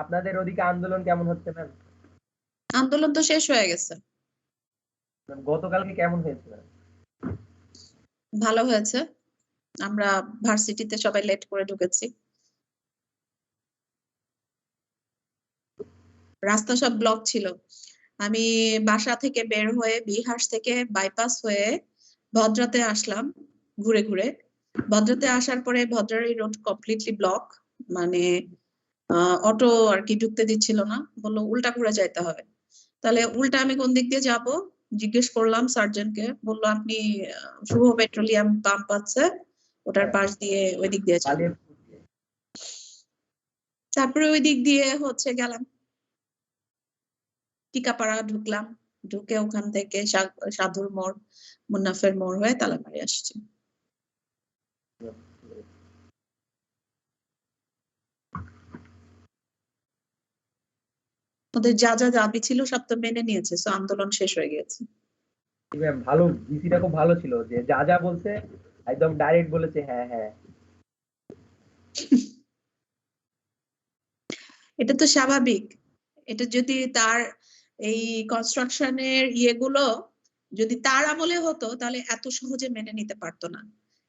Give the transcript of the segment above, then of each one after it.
আপনাদের ওদিকে আন্দোলন কেমন হচ্ছে ম্যাম? আন্দোলন তো শেষ হয়ে গেছে। গতকালকে কেমন হয়েছে ম্যাম? ভালো হয়েছে, আমরা ভার্সিটিতে সবাই লেট করে ঢুকেছি। রাস্তা সব ব্লক ছিল। আমি বাসা থেকে বের হয়ে বিহার থেকে বাইপাস হয়ে ভদ্রাতে আসলাম ঘুরে ঘুরে। ভদ্রাতে আসার পরে ভদ্রার রোড কমপ্লিটলি ব্লক, মানে অটো আর কি ঢুকতে দিচ্ছিল না, বললো উল্টা ঘুরে যাইতে হবে। তাহলে উল্টা আমি কোন দিক দিয়ে যাব জিজ্ঞেস করলাম সার্জনকে, বললো আপনি শুভ পেট্রোলিয়াম পাম্প আছে ওটার পাশ দিয়ে ওই দিক দিয়ে যান। তারপরে ওই দিক দিয়ে হচ্ছে গেলাম, টিকাপাড়া ঢুকলাম, ঢুকে ওখান থেকে সাধুর মোড় মুন্নাফের মোড় হয়ে তালামারি আসছি। ওদের যা যা দাবি ছিল সব তো মেনে নিয়েছে, তো আন্দোলন শেষ হয়ে গেছে। ভালো, ডিসিটা খুব ভালো ছিল, যে যা যা বলছে একদম ডাইরেক্ট বলেছে হ্যাঁ হ্যাঁ। এটা তো স্বাভাবিক। এটা যদি তার এই কনস্ট্রাকশনের ইয়েগুলো যদি তার আমলে হতো তাহলে এত সহজে মেনে নিতে পারতো না।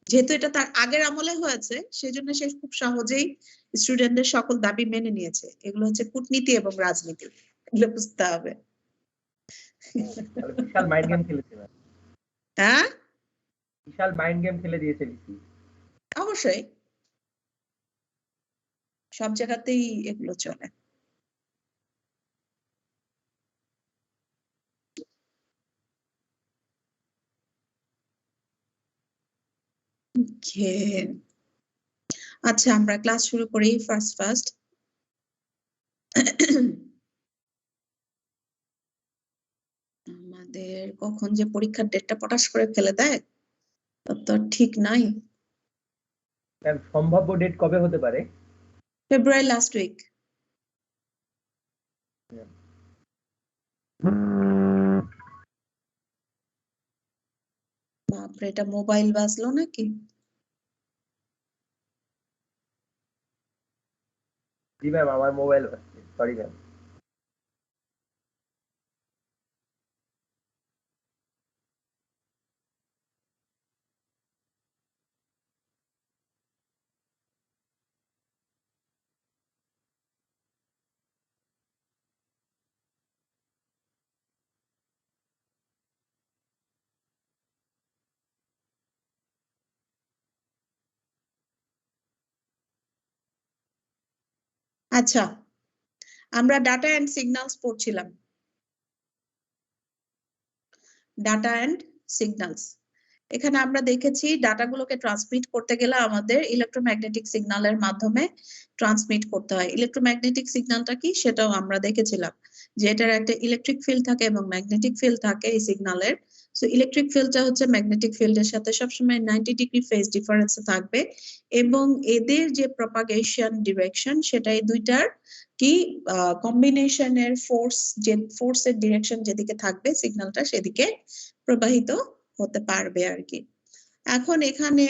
যেহেতু এটা তার আগের আমলে হয়েছে সেজন্য সে খুব সহজেই স্টুডেন্টদের সকল দাবি মেনে নিয়েছে। এগুলো হচ্ছে কূটনীতি এবং রাজনীতি, এগুলো বুঝতে হবে। বিশাল মাইন্ড গেম খেলেছে ম্যাম। হ্যাঁ, বিশাল মাইন্ড গেম খেলে দিয়েছে ডিসি। অবশ্যই সব জায়গাতেই এগুলো চলে। আচ্ছা, আমরা ক্লাস শুরু করি ফার্স্ট। আমাদের কখন যে পরীক্ষার ডেটটা পটাশ করে ফেলে দেয় তো ঠিক নাই। সম্ভাব্য ডেট কবে হতে পারে? ফেব্রুয়ারি লাস্ট উইক। বাপরে, এটা মোবাইল বাজলো নাকি? জি ম্যাম, আমার মোবাইল বাজছে, সরি ম্যাম। আচ্ছা, আমরা ডাটা এন্ড সিগন্যালস পড়ছিলাম। ডাটা এন্ড সিগন্যালস, এখানে আমরা দেখেছি ডাটাগুলোকে ট্রান্সমিট করতে গেলে আমাদের ইলেকট্রোম্যাগনেটিক সিগন্যালের মাধ্যমে ট্রান্সমিট করতে হয়। ইলেকট্রোম্যাগনেটিক সিগন্যালটা কি সেটাও আমরা দেখেছিলাম, যে এটার একটা ইলেকট্রিক ফিল্ড থাকে এবং ম্যাগনেটিক ফিল্ড থাকে এই সিগন্যালের। সো ইলেকট্রিক ফিল্ডটা হচ্ছে ম্যাগনেটিক ফিল্ডের সাথে সবসময় 90 ডিগ্রি ফেজ ডিফারেন্সে থাকবে, এবং এদের যে প্রপাগেশন ডিরেকশন সেটা এই দুইটার কি কম্বিনেশনের ফোর্সের ডিরেকশন যেদিকে থাকবে সিগন্যালটা সেদিকে প্রবাহিত হতে পারবে আর কি। এখন এখানে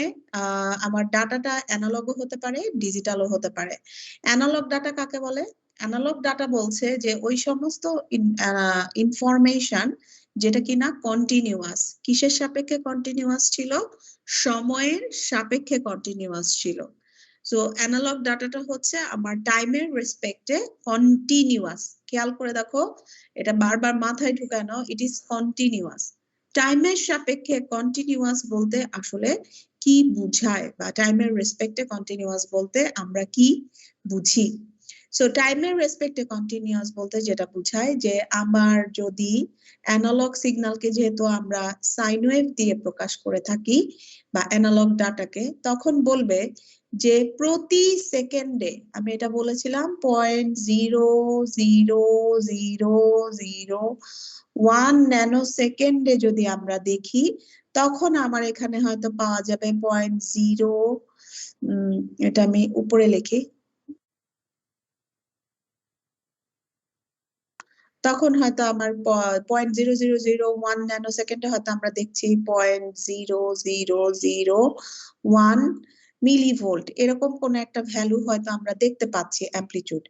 আমার ডাটাটা অ্যানালগও হতে পারে ডিজিটালও হতে পারে। অ্যানালগ ডাটা কাকে বলে? অ্যানালগ ডাটা বলছে যে ওই সমস্ত ইনফরমেশন যেটা কিনা কন্টিনিউয়াস। কিসের সাপেক্ষে কন্টিনিউয়াস ছিল? সময়ের সাপেক্ষে কন্টিনিউয়াস ছিল। সো অ্যানালগ ডাটাটা হচ্ছে আমার টাইমের রেসপেক্টে কন্টিনিউয়াস। খেয়াল করে দেখো, এটা বারবার মাথায় ঢুকানো, ইট ইজ কন্টিনিউয়াস। টাইমের সাপেক্ষে কন্টিনিউয়াস বলতে আসলে কি বুঝায়, বা টাইমের রেসপেক্টে কন্টিনিউয়াস বলতে আমরা কি বুঝি? সো টাইমের রেসপেক্টে কন্টিনিউয়াস বলতে যেটা বুঝায় যে আমার যদি অ্যানালগ সিগন্যালকে যেহেতু আমরা সাইন ওয়েভ দিয়ে প্রকাশ করে থাকি বা অ্যানালগ ডাটাকে, তখন বলবে যে প্রতি সেকেন্ডে, আমি এটা বলেছিলাম 0.000001 ন্যানো সেকেন্ডে যদি আমরা দেখি তখন আমার এখানে হয়তো পাওয়া যাবে 0.0, এটা আমি উপরে লিখি, তখন হয়তো আমার 0.0001 ন্যানো সেকেন্ডে হয়তো আমরা দেখছি 0.0001 মিলিভোল্ট এরকম কোন একটা ভ্যালু হয়তো আমরা দেখতে পাচ্ছি অ্যামপ্লিটিউড।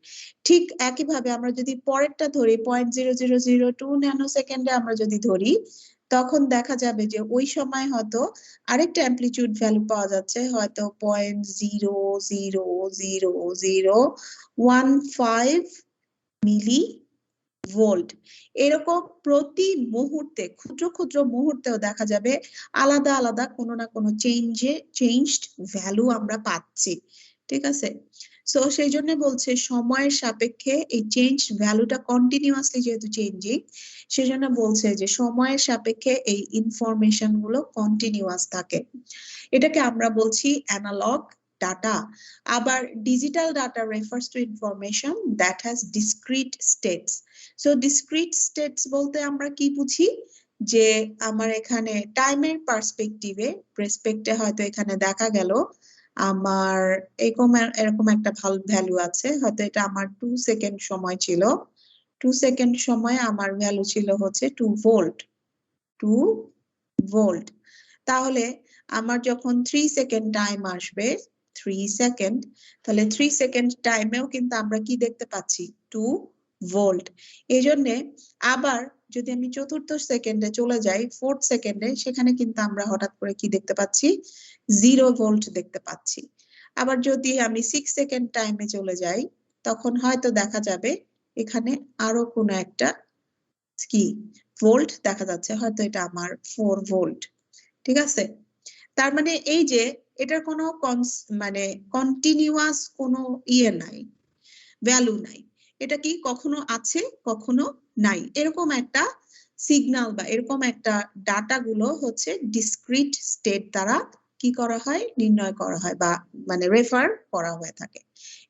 ঠিক একইভাবে আমরা যদি পরেরটা ধরি 0.0002 ন্যানো সেকেন্ডে আমরা যদি ধরি, তখন দেখা যাবে যে ওই সময় হয়তো আরেকটা অ্যামপ্লিটিউড ভ্যালু পাওয়া যাচ্ছে, হয়তো 0.0000015 মিলি ভোল্ট। এরকম প্রতি মুহূর্তে ক্ষুদ্র ক্ষুদ্র মুহূর্তেও দেখা যাবে আলাদা আলাদা কোনো না কোনো চেঞ্জড ভ্যালু আমরা পাচ্ছি, ঠিক আছে। সো সেই জন্য বলছে সময়ের সাপেক্ষে এই চেঞ্জ ভ্যালুটা কন্টিনিউয়াসলি যেহেতু চেঞ্জিং, সেজন্য বলছে যে সময়ের সাপেক্ষে এই ইনফরমেশন গুলো কন্টিনিউয়াস থাকে। এটাকে আমরা বলছি অ্যানালগ ডাটা। আবার digital data refers to information that has discrete states. So discrete states বলতে আমরা কি বুঝি, যে আমার এখানে টাইমের পার্সপেক্টিভে রেসপেক্টে হয়তো এখানে দেখা গেল আমার এরকম একটা ভ্যালু আছে, হয়তো এটা আমার 2 সেকেন্ড সময় ছিল, 2 সেকেন্ড সময় আমার ভ্যালু ছিল হচ্ছে 2 ভোল্ট, 2 ভোল্ট। তাহলে আমার যখন 3 সেকেন্ড টাইম আসবে, 3 সেকেন্ড, তাহলে 3 সেকেন্ড টাইমেও কিন্তু আমরা কি দেখতে পাচ্ছি, 2 ভোল্ট। এই জন্যে আবার যদি আমি চতুর্থ সেকেন্ডে চলে যাই, 4th সেকেন্ডে, সেখানে কিন্তু আমরা হঠাৎ করে কি দেখতে পাচ্ছি, 0 ভোল্ট দেখতে পাচ্ছি। আবার যদি আমি 6 সেকেন্ড টাইমে চলে যাই, তখন হয়তো দেখা যাবে এখানে আরো কোনো একটা কি ভোল্ট দেখা যাচ্ছে, হয়তো এটা আমার 4 ভোল্ট, ঠিক আছে। তার মানে এই যে এটার কোনো মানে কন্টিনিউয়াস কোনো নাই, ভ্যালু নাই, এটা কি কখনো আছে কখনো নাই, এরকম একটা সিগন্যাল বা এরকম একটা ডাটা গুলো হচ্ছে ডিসক্রিট স্টেট দ্বারা কি করা হয়, নির্ণয় করা হয় বা মানে রেফার করা হয়ে থাকে।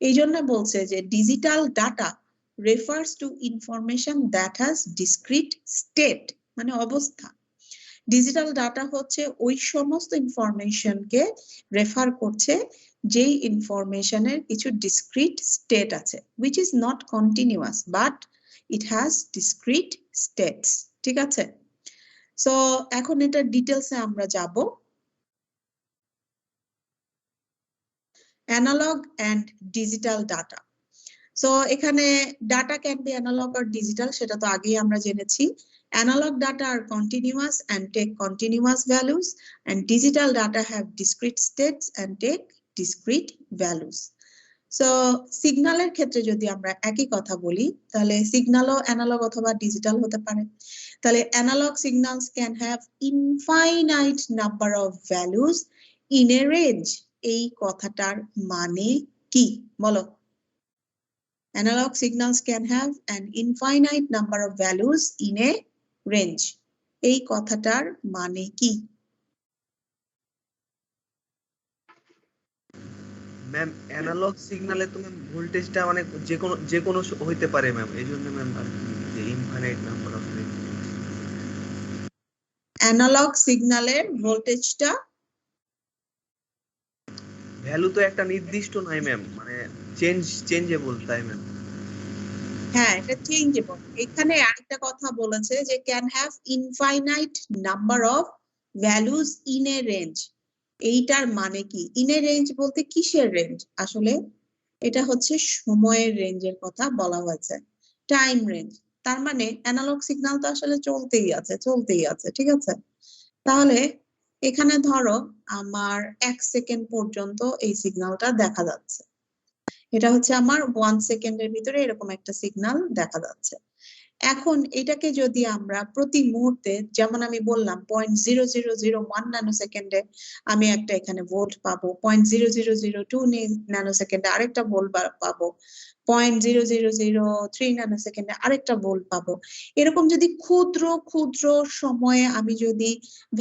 এই জন্য বলছে যে digital data refers to information that has discrete state, মানে অবস্থা। ডিজিটাল ডাটা হচ্ছে ওই সমস্ত ইনফরমেশনকে রেফার করছে যেই ইনফরমেশনের কিছু ডিসক্রিট স্টেট আছে, which is not continuous but it has discrete states, ঠিক আছে। সো এখন এটা ডিটেলসে আমরা যাব। Analog and digital data. So এখানে data can be analog or digital, সেটা তো আগেই আমরা জেনেছি। Analog data are continuous and take continuous values, and digital data have discrete states and take discrete values. So সিগন্যালের ক্ষেত্রে যদি আমরা একই কথা বলি, তাহলে সিগন্যালও অ্যানালগ অথবা ডিজিটাল হতে পারে। তাহলে analog signals can have infinite number of values in a range. এই কথাটার মানে কি বলো? Analog signals can have an infinite number of values in a range. এই কথাটার মানে কি? ম্যাম অ্যানালগ সিগন্যালে তো ম্যাম ভোল্টেজটা মানে যে কোনো হইতে পারে ম্যাম, এইজন্য ম্যাম আর কি যে infinite number of range. Analog সিগন্যালের ভোল্টেজটা ভ্যালু তো একটা নির্দিষ্ট নাই ম্যাম, মানে চেঞ্জেবল, তাই ম্যাম? হ্যাঁ, এটা চেঞ্জেবল। এখানে আরেকটা কথা বলেছে যে can have infinite number of values in a range. এইটার মানে কি? ইন এ রেঞ্জ বলতে কিসের রেঞ্জ? আসলে এটা হচ্ছে সময়ের রেঞ্জের কথা বলা হয়েছে, টাইম রেঞ্জ। তার মানে অ্যানালগ সিগন্যাল তো আসলে চলতেই আছে, ঠিক আছে। তাহলে এখানে ধরো আমার 1 সেকেন্ড পর্যন্ত এই সিগন্যালটা দেখা যাচ্ছে, এটা হচ্ছে আমার 1 সেকেন্ডের ভিতরে এরকম একটা সিগন্যাল দেখা যাচ্ছে। এখন এটাকে যদি আমরা প্রতি মুহূর্তে, যেমন আমি বললাম 0.0001 ন্যানো সেকেন্ডে আমি একটা এখানে ভোল্ট পাবো, 0.0002 ন্যানো সেকেন্ডে আরেকটা ভোল্ট পাবো, 0.0003 ন্যানো সেকেন্ডে আরেকটা ভোল্ট পাবো। এরকম যদি ক্ষুদ্র ক্ষুদ্র সময়ে আমি যদি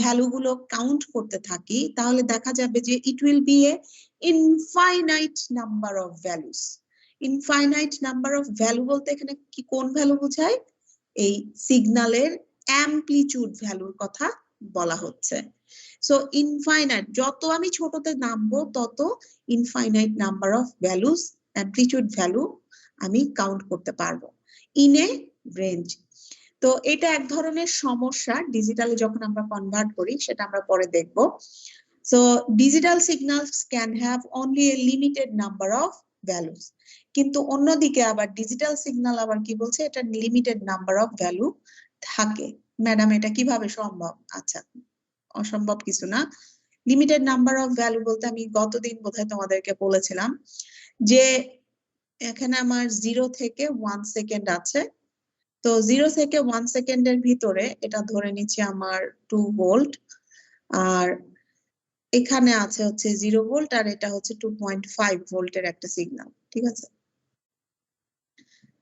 ভ্যালুগুলো কাউন্ট করতে থাকি, তাহলে দেখা যাবে যে it will B A infinite number of values. Infinite number of value বলতে এখানে কি কোন ভ্যালু বোঝায়? এই সিগন্যালের অ্যামপ্লিটিউড ভ্যালুর কথা বলা হচ্ছে। সো ইনফাইনাইট, যত আমি ছোটতে নামবো তত infinite number of values, amplitude value আমি কাউন্ট করতে পারবো ইন এ রেঞ্জ। তো এটা এক ধরনের সমস্যা, ডিজিটালে যখন আমরা কনভার্ট করি সেটা আমরা পরে দেখবো। So digital signals can have only a limited number of values. কিন্তু অন্যদিকে আবার ডিজিটাল সিগন্যাল আবার কি বলছে, এটা লিমিটেড নাম্বার অফ ভ্যালু থাকে। ম্যাডাম এটা কিভাবে সম্ভব? আচ্ছা, অসম্ভব কিছু না। লিমিটেড নাম্বার অফ ভ্যালু বলতে আমি গতদিন বোধহয় তোমাদেরকে বলেছিলাম যে এখানে আমার 0 থেকে 1 সেকেন্ড আছে। তো 0 থেকে 1 সেকেন্ডের ভিতরে এটা ধরে নিচ্ছি আমার 2 ভোল্ট, আর এখানে আছে হচ্ছে 0 ভোল্ট, আর এটা হচ্ছে 2.5 ভোল্টের একটা সিগন্যাল, ঠিক আছে?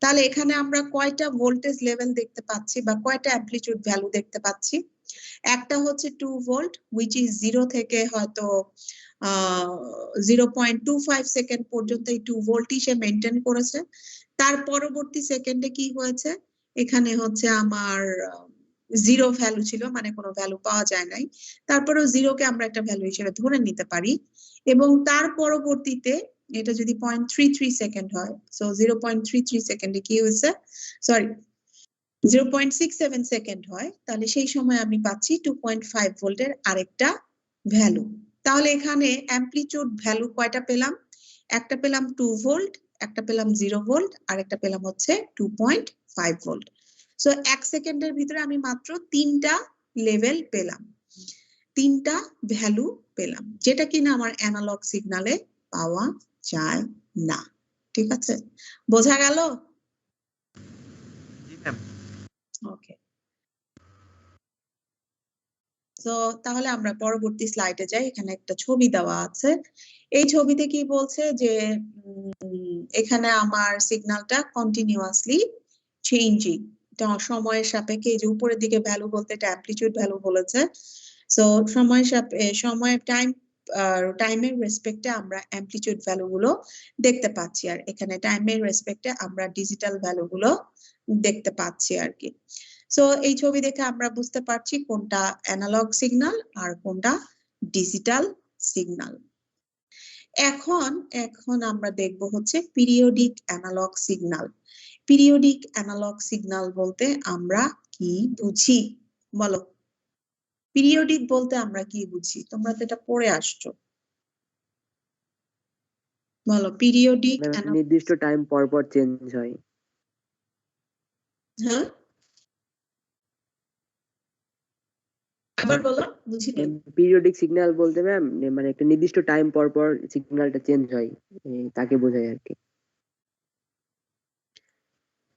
তাহলে এখানে আমরা কয়টা ভোল্টেজ লেভেল দেখতে পাচ্ছি বা কয়টা অ্যামপ্লিটিউড ভ্যালু দেখতে পাচ্ছি? একটা হচ্ছে 2 ভোল্ট which is 0 থেকে হয়তো 0.25 সেকেন্ড পর্যন্ত এই 2 ভোল্টই সে মেইনটেইন করেছে। তার পরবর্তী সেকেন্ডে কি হয়েছে, এখানে হচ্ছে আমার 0 ভ্যালু ছিল, মানে কোনো ভ্যালু পাওয়া যায় নাই। তারপরেও 0 কে আমরা একটা ভ্যালু হিসেবে ধরে নিতে পারি, এবং তার পরবর্তীতে এটা যদি 0.33 সেকেন্ড হয়, সো 0.33 সেকেন্ডে কি হয়েছে, সরি 0.67 সেকেন্ড হয়, তাহলে সেই সময় আমি পাচ্ছি 2.5 ভোল্টের আরেকটা ভ্যালু। তাহলে এখানে অ্যামপ্লিটিউড ভ্যালু কয়টা পেলাম? একটা পেলাম 2 ভোল্ট, একটা পেলাম 0 ভোল্ট, আর একটা পেলাম হচ্ছে 2.5 ভোল্ট। সো 1 সেকেন্ডের ভিতরে আমি মাত্র 3টা লেভেল পেলাম, 3টা ভ্যালু পেলাম, যেটা কিনা আমার অ্যানালগ সিগন্যালে পাওয়া যায় না। ঠিক আছে, বোঝা গেল? জি ম্যাম। ওকে, তো তাহলে আমরা পরবর্তী স্লাইডে যাই। এখানে একটা ছবি দেওয়া আছে। এই ছবিতে কি বলছে যে এখানে আমার সিগন্যালটা কন্টিনিউয়াসলি চেঞ্জিং, এটা সময়ের সাপেক্ষে, এই যে উপরের দিকে ভ্যালু বলতে এটা অ্যামপ্লিটিউড ভ্যালু বলেছে। সো সময়ের টাইমের রেসপেক্টে আমরা অ্যামপ্লিটিউড ভ্যালু গুলো দেখতে পাচ্ছি, আর এখানে টাইমের রেসপেক্টে আমরা ডিজিটাল ভ্যালু গুলো দেখতে পাচ্ছি আর কি। সো এই ছবি দেখে আমরা বুঝতে পারছি কোনটা অ্যানালগ সিগন্যাল আর কোনটা ডিজিটাল সিগন্যাল। এখন আমরা দেখব হচ্ছে periodic analog signal. Periodic analog signal বলতে আমরা কি বুঝি বলো? পিরিয়ডিক বলতে আমরা কি বুঝি? তোমরা তো এটা পড়ে আসছো, বলো পিরিয়ডিক। নির্দিষ্ট টাইম পর পর চেঞ্জ হয়। হ্যাঁ, আবার বলো, বুঝিনি। পিরিয়ডিক সিগন্যাল বলতে ম্যাম মানে একটা নির্দিষ্ট টাইম পর পর সিগন্যালটা চেঞ্জ হয়, তাকে বোঝায় আর কি।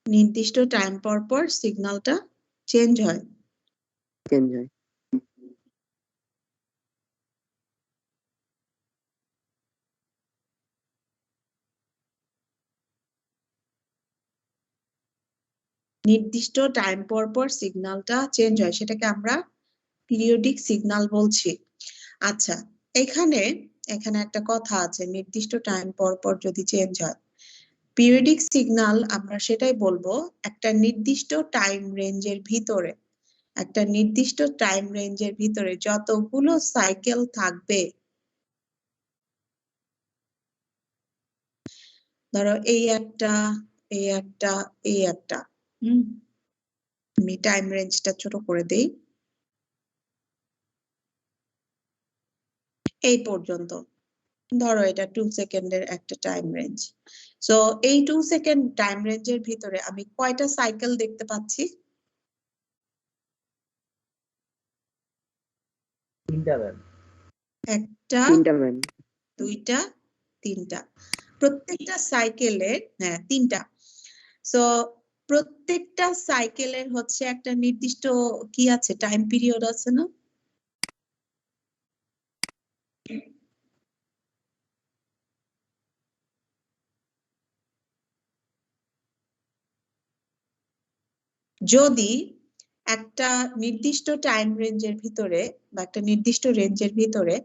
নির্দিষ্ট টাইম পর পর সিগন্যালটা চেঞ্জ হয়। চেঞ্জ হয়। নির্দিষ্ট টাইম পর পর সিগন্যালটা চেঞ্জ হয়, সেটাকে আমরা পিরিয়ডিক সিগন্যাল বলছি। আচ্ছা, এখানে একটা কথা আছে, নির্দিষ্ট টাইম পর পর যদি চেঞ্জ হয়, পিরিয়ডিক সিগন্যাল আমরা সেটাই বলবো একটা নির্দিষ্ট টাইম রেঞ্জের ভিতরে, একটা নির্দিষ্ট টাইম রেঞ্জের ভিতরে যতগুলো সাইকেল থাকবে, ধরো এই একটা, এই একটা, এই একটা, আমি টাইম রেঞ্জটা ছোট করে দেই, এই পর্যন্ত, ধরো এটা 2 সেকেন্ডের একটা টাইম রেঞ্জ। সো এই 2 সেকেন্ড টাইম রেঞ্জের ভিতরে আমি কয়টা সাইকেল দেখতে পাচ্ছি? 3টা ম্যাম। একটা, 3টা ম্যাম। 2টা, 3টা, প্রত্যেকটা সাইকেলের, হ্যাঁ 3টা। সো প্রত্যেকটা সাইকেলের হচ্ছে একটা নির্দিষ্ট কি আছে, টাইম পিরিয়ড আছে না? যদি একটা নির্দিষ্ট টাইম রেঞ্জের ভিতরে বা একটা নির্দিষ্ট রেঞ্জের ভিতরে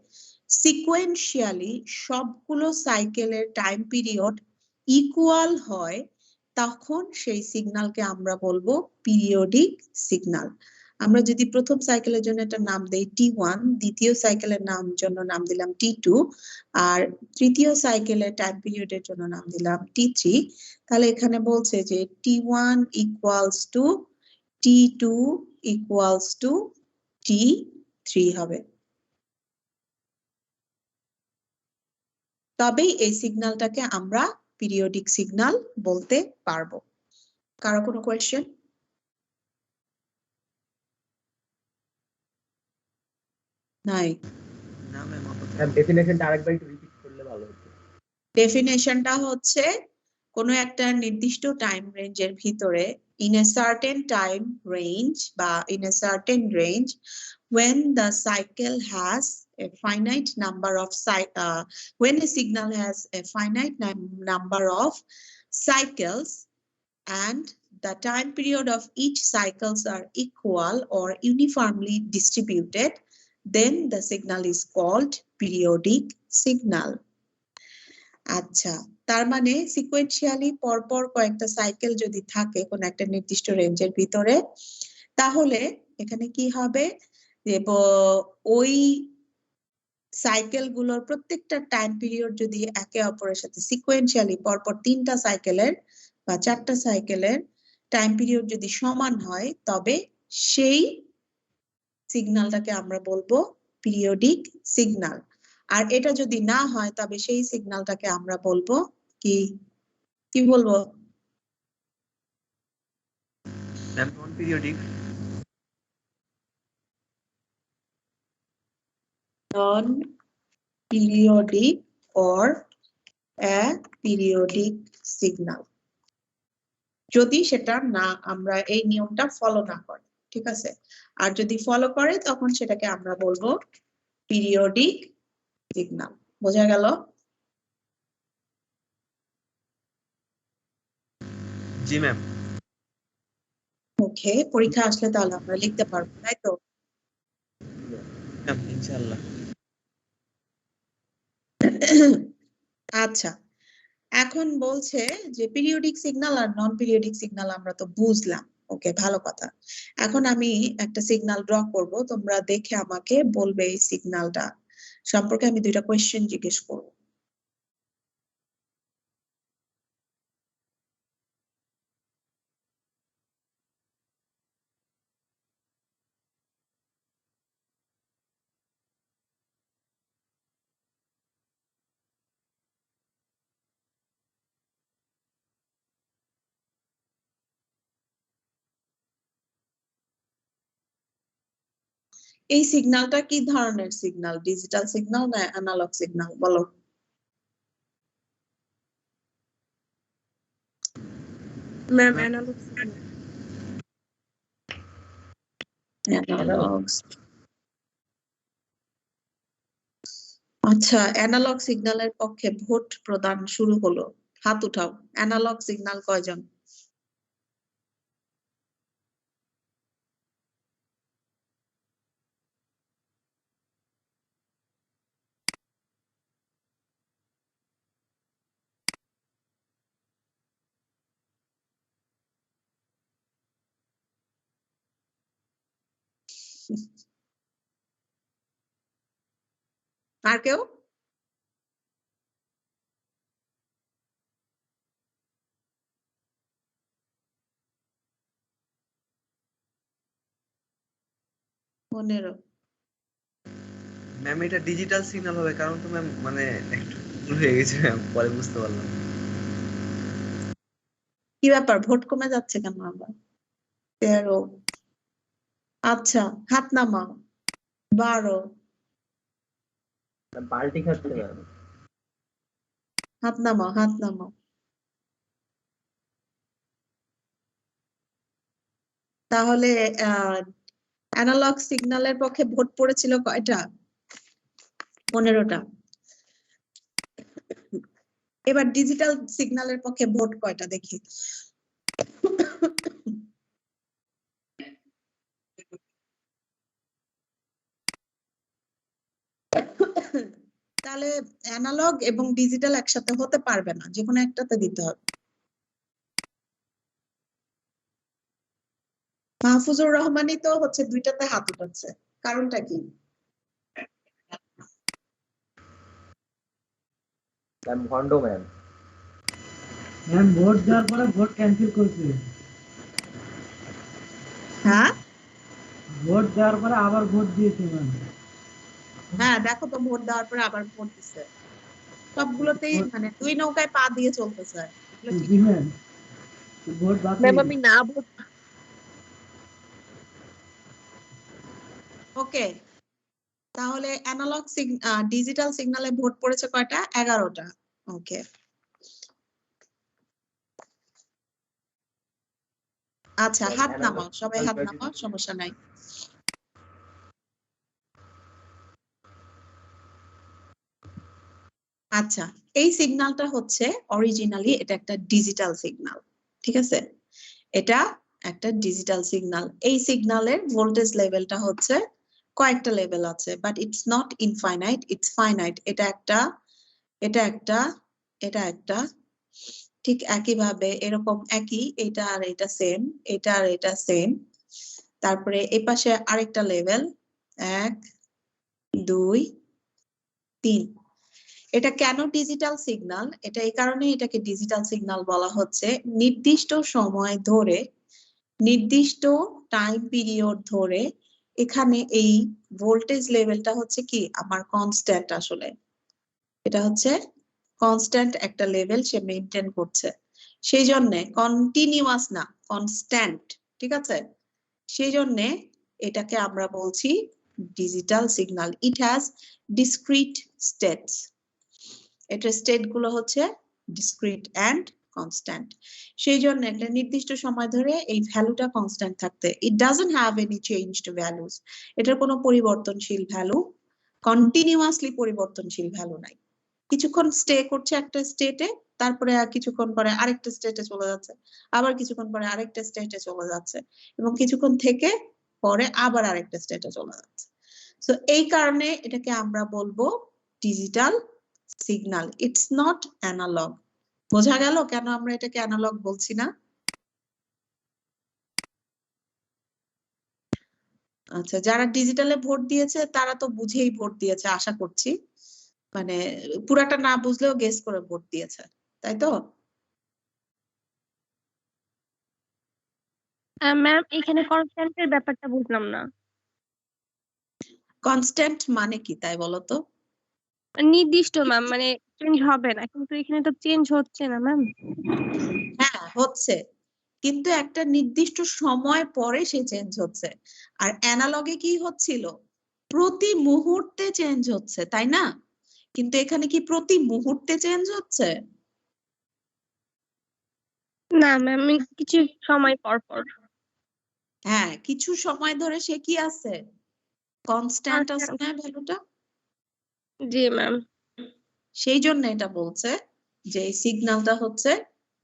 সিকোয়েন্সিয়ালি সবগুলো সাইকেলের টাইম পিরিয়ড ইকুয়াল হয়, তখন সেই সিগন্যালকে আমরা বলবো পিরিয়ডিক সিগন্যাল। আমরা যদি প্রথম সাইকেলের জন্য একটা নাম দেই T1, দ্বিতীয় সাইকেলের জন্য নাম দিলাম T2, আর তৃতীয় সাইকেলের টাইম পিরিয়ডের জন্য নাম দিলাম T3, তাহলে এখানে বলছে যে T1 equals to T2 equals to T3 হবে। তবেই এই সিগন্যালটাকে আমরা পিরিয়ডিক সিগন্যাল বলতে পারবো। কারো কোনো কোয়েশ্চেন? নাই। না ম্যাম ম্যাম ডেফিনেশনটা আরেকবার একটু রিপিট করলে ভালো হতো। ডেফিনেশনটা হচ্ছে কোনো একটা নির্দিষ্ট টাইম রেঞ্জের ভিতরে in a certain time range বা in a certain range when the cycle has a finite number of when a signal has a finite number of cycles and the time period of each cycles are equal or uniformly distributed, then the signal is called periodic signal. আচ্ছা, তার মানে sequentially পরপর কয়েকটা cycle যদি থাকে কোন একটা নির্দিষ্ট রেঞ্জের ভিতরে, তাহলে এখানে কি হবে যে ওই সাইকেল গুলোর প্রত্যেকটা টাইম পিরিয়ড যদি একে অপরের সাথে সিকোয়েন্সিয়ালি পরপর 3টা সাইকেলের বা 4টা সাইকেলের টাইম পিরিয়ড যদি সমান হয়, তবে সেই সিগন্যালটাকে আমরা বলবো পিরিয়ডিক সিগন্যাল। আর এটা যদি না হয় তবে সেই সিগন্যালটাকে আমরা বলবো কি কি বলবো? Non periodic. Non periodic or aperiodic signal, যদি সেটা না আমরা এই নিয়মটা ফলো না করি, ঠিক আছে? আর যদি ফলো করে তখন সেটাকে আমরা বলবো পিরিয়ডিক সিগন্যাল। বোঝা গেল? জি ম্যাম। ওকে, পরীক্ষা আসলে তাহলে আমরা লিখতে পারবো, তাই তো? ইনশাআল্লাহ। আচ্ছা, এখন বলছে যে পিরিয়ডিক সিগন্যাল আর নন পিরিয়ডিক সিগন্যাল আমরা তো বুঝলাম, ওকে, ভালো কথা। এখন আমি একটা সিগন্যাল ড্র করব, তোমরা দেখে আমাকে বলবে এই সিগন্যালটা সম্পর্কে আমি 2টা কোয়েশ্চেন জিজ্ঞেস করব। এই সিগন্যালটা কি ধরনের সিগন্যাল? ডিজিটাল সিগন্যাল না অ্যানালগ সিগন্যাল? বলো। Ma'am analog signal. অ্যানালগ। আচ্ছা, অ্যানালগ সিগন্যালের পক্ষে ভোট প্রদান শুরু হলো, হাত উঠাও। অ্যানালগ সিগন্যাল কয়জন? আর কেউ? পনেরো। ম্যাম এটা ডিজিটাল সিগন্যাল হবে, কারণ তো ম্যাম মানে একটু ভুল হয়ে গেছে ম্যাম, পরে বুঝতে পারলাম। কি ব্যাপার, ভোট কমে যাচ্ছে কেন আবার? 13। আচ্ছা, হাত নামাও। 12। পাল্টি খাচ্ছে ম্যাম। হাত নামাও, হাত নামাও। তাহলে অ্যানালগ সিগন্যালের পক্ষে ভোট পড়েছিল কয়টা? 15টা। এবার ডিজিটাল সিগন্যালের পক্ষে ভোট কয়টা দেখি? তাহলে অ্যানালগ এবং ডিজিটাল একসাথে হতে পারবে না, যেকোনো একটাতে দিতে হবে। মাহফুজুর রহমানই তো হচ্ছে 2টাতে হাত উঠাচ্ছে, কারণটা কি? ম্যাম ভন্ড ম্যাম। ম্যাম ভোট দেওয়ার পরে ভোট ক্যান্সেল করছে। হ্যাঁ, ভোট দেওয়ার পরে আবার ভোট দিয়েছে ম্যাম। হ্যাঁ, দেখো তো ভোট দেওয়ার পরে আবার ভোট দিচ্ছে। সবগুলোতেই মানে দুই নৌকায় পা দিয়ে চলতেছে। জি ম্যাম ভোট বাকি ম্যাম আমি না ভোট ওকে, তাহলে অ্যানালগ ডিজিটাল সিগন্যালে ভোট পড়েছে কয়টা? 11টা। ওকে, আচ্ছা হাত নামাও, সবাই হাত নামাও, সমস্যা নাই। আচ্ছা, এই সিগন্যালটা হচ্ছে অরিজিনালি এটা একটা ডিজিটাল সিগন্যাল, ঠিক আছে? এটা একটা ডিজিটাল সিগন্যাল। এই সিগন্যালের ভোল্টেজ লেভেলটা হচ্ছে কয়েকটা লেভেল আছে, but it's not infinite, it's finite. এটা একটা, এটা একটা, এটা একটা, ঠিক একইভাবে এরকম একই, এটা আর এটা সেম, এটা আর এটা সেম। তারপরে এই পাশে আরেকটা লেভেল, 1 2 3। এটা কেন ডিজিটাল সিগন্যাল? এটা এই কারণে এটাকে ডিজিটাল সিগন্যাল বলা হচ্ছে, নির্দিষ্ট সময় ধরে, নির্দিষ্ট টাইম পিরিয়ড ধরে এখানে এই ভোল্টেজ লেভেলটা হচ্ছে কি আমার কনস্ট্যান্ট। আসলে এটা হচ্ছে কনস্ট্যান্ট একটা লেভেল সে মেইনটেইন করছে, সেই জন্য কন্টিনিউয়াস না, কনস্ট্যান্ট, ঠিক আছে? সেই জন্য এটাকে আমরা বলছি digital signal. It has discrete states. এটার স্টেট গুলো হচ্ছে ডিসক্রিট এন্ড কনস্ট্যান্ট। সেই জন্য একটা নির্দিষ্ট সময় ধরে এই ভ্যালুটা কনস্ট্যান্ট থাকতে, it doesn't have any changed values. এটার কোনো পরিবর্তনশীল ভ্যালু, কন্টিনিউয়াসলি পরিবর্তনশীল ভ্যালু নাই। কিছুক্ষণ স্টে করছে একটা স্টেটে, তারপরে কিছুক্ষণ পরে আরেকটা স্টেটে চলে যাচ্ছে, আবার কিছুক্ষণ পরে আরেকটা স্টেটে চলে যাচ্ছে, এবং কিছুক্ষণ থেকে পরে আবার আরেকটা স্টেটে চলে যাচ্ছে। সো এই কারণে এটাকে আমরা বলবো digital signal, it's not analog. বোঝা গেল কেন আমরা এটাকে অ্যানালগ বলছি না? আচ্ছা, যারা ডিজিটালে ভোট দিয়েছে তারা তো বুঝেই ভোট দিয়েছে আশা করছি, মানে পুরাটা না বুঝলেও গেস করে ভোট দিয়েছে, তাই তো? ম্যাম এখানে কনস্ট্যান্টের ব্যাপারটা বুঝলাম না। কনস্ট্যান্ট মানে কি তাই বলো তো? নির্দিষ্ট ম্যাম, মানে চেঞ্জ হবে না, কিন্তু এখানে তো চেঞ্জ হচ্ছে না ম্যাম। হ্যাঁ হচ্ছে, কিন্তু একটা নির্দিষ্ট সময় পরে সে চেঞ্জ হচ্ছে। আর অ্যানালগে কি হচ্ছিল? প্রতি মুহূর্তে চেঞ্জ হচ্ছে, তাই না? কিন্তু এখানে কি প্রতি মুহূর্তে চেঞ্জ হচ্ছে? না ম্যাম, কিছু সময় পর পর। হ্যাঁ, কিছু সময় ধরে সে কি আছে? কনস্ট্যান্ট আছে Constant। না ভ্যালুটা? জি ম্যাম। সেই জন্য এটা বলছে যে এই সিগন্যালটা হচ্ছে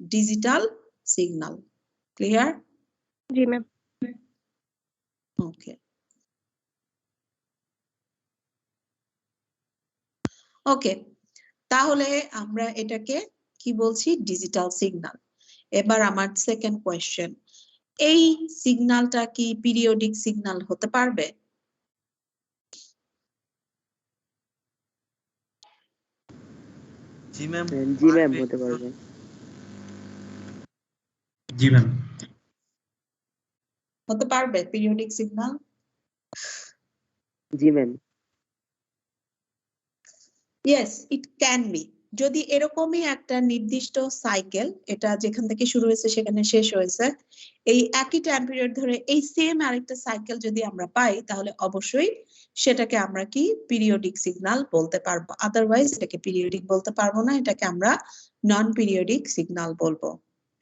ডিজিটাল সিগন্যাল। ক্লিয়ার? জি ম্যাম। ওকে, ওকে, তাহলে আমরা এটাকে কি বলছি? Digital signal. এবার আমার সেকেন্ড কোয়েশ্চেন, এই সিগন্যালটা কি পিরিয়ডিক সিগন্যাল হতে পারবে? জি ম্যাম, জি ম্যাম হতে পারবে। জি ম্যাম। হতে পারবে periodic signal? G ma'am. Yes, it can be. যদি এরকমই একটা নির্দিষ্ট সাইকেল, এটা যেখান থেকে শুরু হয়েছে সেখানে শেষ হয়েছে, এই একই টাইম পিরিয়ড ধরে এই সেম আরেকটা সাইকেল যদি আমরা পাই, তাহলে অবশ্যই সেটাকে আমরা কি পিরিয়ডিক সিগন্যাল বলতে পারবো। আদারওয়াইজ এটাকে পিরিয়ডিক বলতে পারবো না, এটাকে আমরা নন পিরিয়ডিক সিগন্যাল বলবো।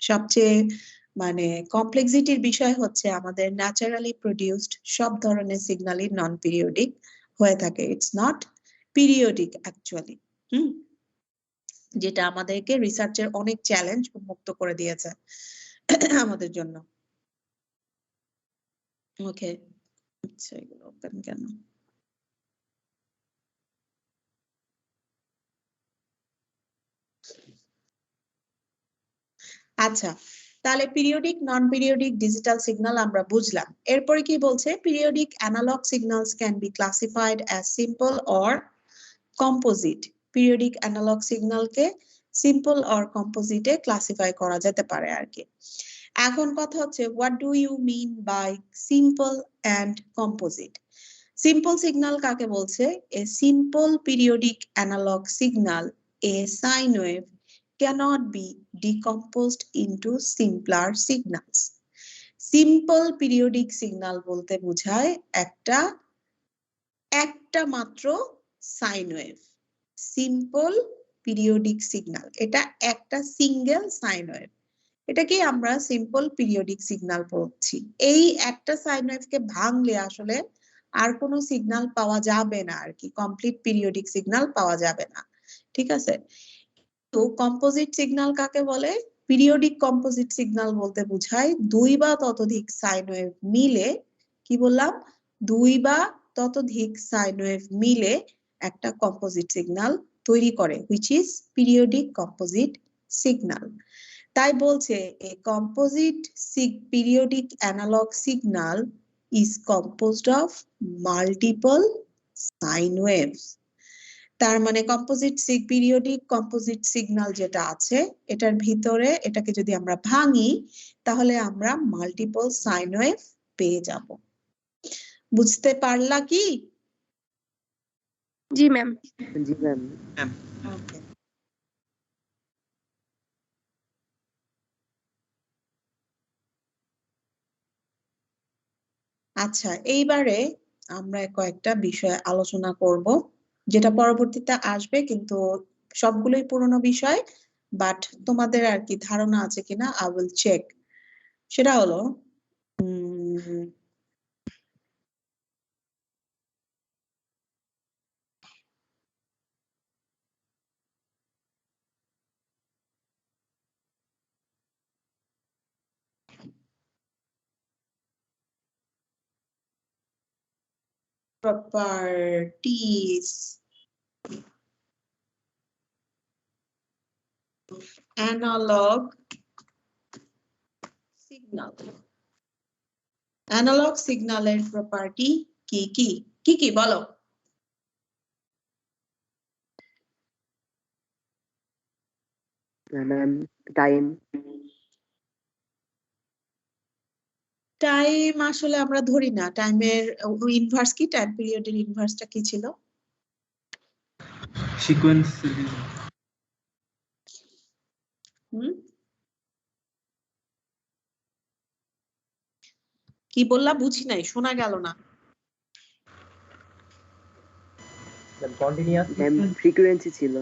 সবচেয়ে মানে কমপ্লেক্সিটির বিষয় হচ্ছে আমাদের ন্যাচারালি প্রডিউসড সব ধরনের সিগন্যালই নন পিরিয়ডিক হয়ে থাকে, ইটস নট পিরিয়ডিক অ্যাকচুয়ালি। যেটা আমাদেরকে রিসার্চের অনেক চ্যালেঞ্জ মুক্ত করে দিয়েছে আমাদের জন্য। ওকে, আচ্ছা এগুলো ওপেন কেন? আচ্ছা, তাহলে periodic, non periodic, digital signal আমরা বুঝলাম। এরপরে কি বলছে? Periodic analog signals can be classified as simple or composite. Periodic analog সিগন্যালকে সিম্পল অর কম্পোজিটে ক্লাসিফাই করা যেতে পারে আর কি। এখন কথা হচ্ছে, what do you mean by simple and composite? Simple signal কাকে বলছে? A simple periodic analog signal a sine wave cannot be decomposed into simpler signals. Simple periodic signal বলতে বোঝায় একটা মাত্র sine wave. Simple periodic signal, এটা একটা single sine wave, এটাকে আমরা সিম্পল পিরিয়ডিক সিগন্যাল বলছি। এই একটা সাইন ওয়েভকে ভাঙলে আসলে আর কোনো সিগন্যাল পাওয়া যাবে না আর কি, কমপ্লিট পিরিয়ডিক সিগন্যাল পাওয়া যাবে না, ঠিক আছে। তো কম্পোজিট সিগন্যাল কাকে বলে? পিরিয়ডিক কম্পোজিট সিগন্যাল বলতে বোঝায় দুই বা ততোধিক সাইন ওয়েভ মিলে, কি বললাম, দুই বা ততোধিক সাইন ওয়েভ মিলে একটা কম্পোজিট সিগন্যাল তৈরি করে, which is periodic composite signal. তাই বলছে a composite periodic analog signal is composed of multiple sine waves. তার মানে কম্পোজিট পিরিয়ডিক কম্পোজিট সিগন্যাল যেটা আছে এটার ভিতরে, এটাকে যদি আমরা ভাঙি তাহলে আমরা মাল্টিপল সাইন ওয়েভ পেয়ে যাব। বুঝতে পারলা কি? জি ম্যাম। জি ম্যাম। ওকে। আচ্ছা, এইবারে আমরা কয়েকটা বিষয় আলোচনা করব যেটা পরবর্তীতে আসবে, কিন্তু সবগুলোই পুরনো বিষয়, বাট তোমাদের আর কি ধারণা আছে কিনা আই উইল চেক। সেটা হলো properties of analog signal. Analog সিগন্যালের প্রপার্টি কি কি কি কি বলো? Ma'am time. টাইম আসলে আমরা ধরি না, টাইমের ইনভার্স কি, টাইম পিরিয়ডের ইনভার্সটা কি ছিল? সিকোয়েন্স। কি বললা বুঝি নাই, শোনা গেল না। কন্টিনিউয়াস ম্যাম ফ্রিকোয়েন্সি ছিল।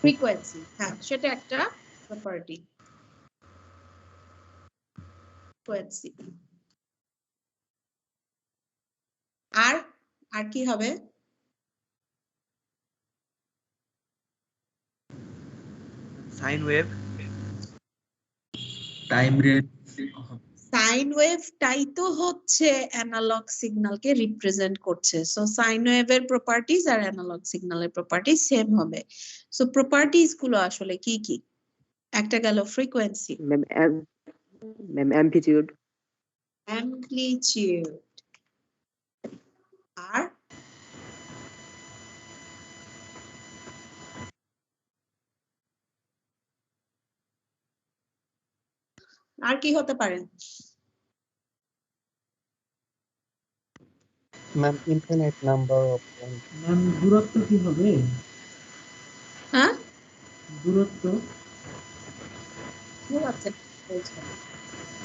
ফ্রিকোয়েন্সি, হ্যাঁ সেটা একটা প্রপার্টি। ফ্রিকোয়েন্সি আর আর কি হবে? Sine wave. Time rate. Sine ওয়েভটাই তো হচ্ছে অ্যানালগ সিগন্যালকে রিপ্রেজেন্ট করছে। সো সাইন ওয়েভের প্রপার্টিজ আর অ্যানালগ সিগন্যালের প্রপার্টিজ সেম হবে। সো প্রপার্টিজ গুলো আসলে কি কি? একটা গেল ফ্রিকোয়েন্সি, ম্যাম অ্যামপ্লিটিউড। অ্যামপ্লিটিউড আর আর কি হতে পারে? Ma'am infinite number of ma'am দূরত্ব কি হবে? হ্যাঁ দূরত্ব ঠিক আছে,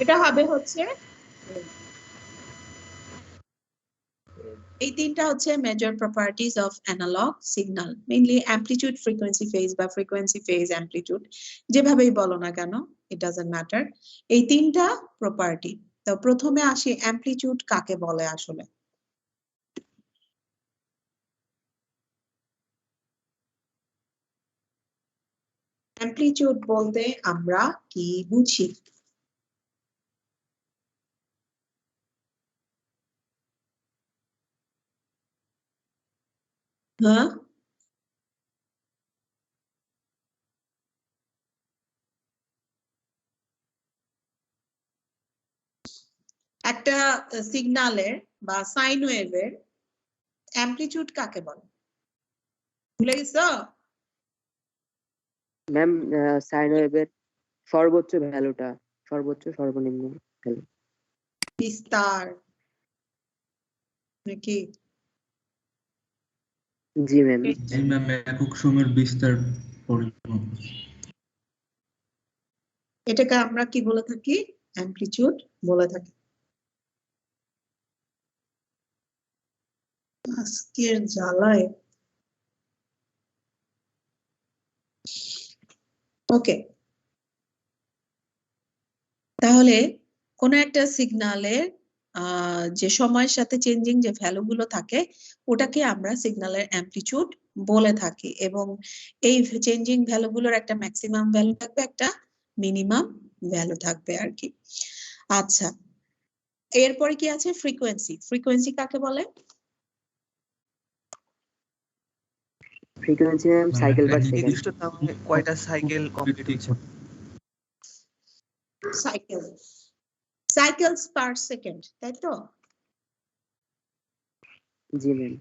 এটা হবে হচ্ছে এই তিনটা হচ্ছে major properties of analog signal, mainly amplitude, frequency phase বা ফ্রিকোয়েন্সি ফেজ অ্যামপ্লিটিউড, যেভাবেই বলো না কেন ইট ডাজন্ট ম্যাটার, এই তিনটা প্রপার্টি। তো প্রথমে আসি অ্যামপ্লিটিউড কাকে বলে আসলে? অ্যামপ্লিটিউড বলতে আমরা কি বুঝি? হ্যাঁ একটা সিগন্যালের বা সাইন ওয়েভের অ্যামপ্লিটিউড কাকে বলে? ভুলে গেছো? ম্যাম সাইন ওয়েভের সর্বোচ্চ ভ্যালুটা, সর্বোচ্চ সর্বনিম্ন ভ্যালু। বিস্তার নাকি? জি ম্যাম। জি ম্যাম, একক সময়ের বিস্তার পরিমাপ। এটাকে আমরা কি বলে থাকি? অ্যামপ্লিটিউড বলে থাকি। আজকের জ্বালায় ওকে, তাহলে কোন একটা সিগনালের যে সময়ের সাথে চেঞ্জিং যে ভ্যালু গুলো থাকে ওটাকে আমরা সিগন্যালের অ্যামপ্লিটিউড বলে থাকি, এবং এই চেঞ্জিং ভ্যালু গুলোর একটা ম্যাক্সিমাম ভ্যালু থাকবে, একটা মিনিমাম ভ্যালু থাকবে আর কি। আচ্ছা, এরপরে কি আছে? ফ্রিকোয়েন্সি। ফ্রিকোয়েন্সি কাকে বলে? ফ্রিকোয়েন্সি ম্যাম মানে সাইকেল পার একটা সেকেন্ড। নির্দিষ্ট তাহলে কয়টা সাইকেল কমপ্লিট হচ্ছে? সাইকেল, সাইকেলস পার সেকেন্ড, তাই তো? জি ম্যাম।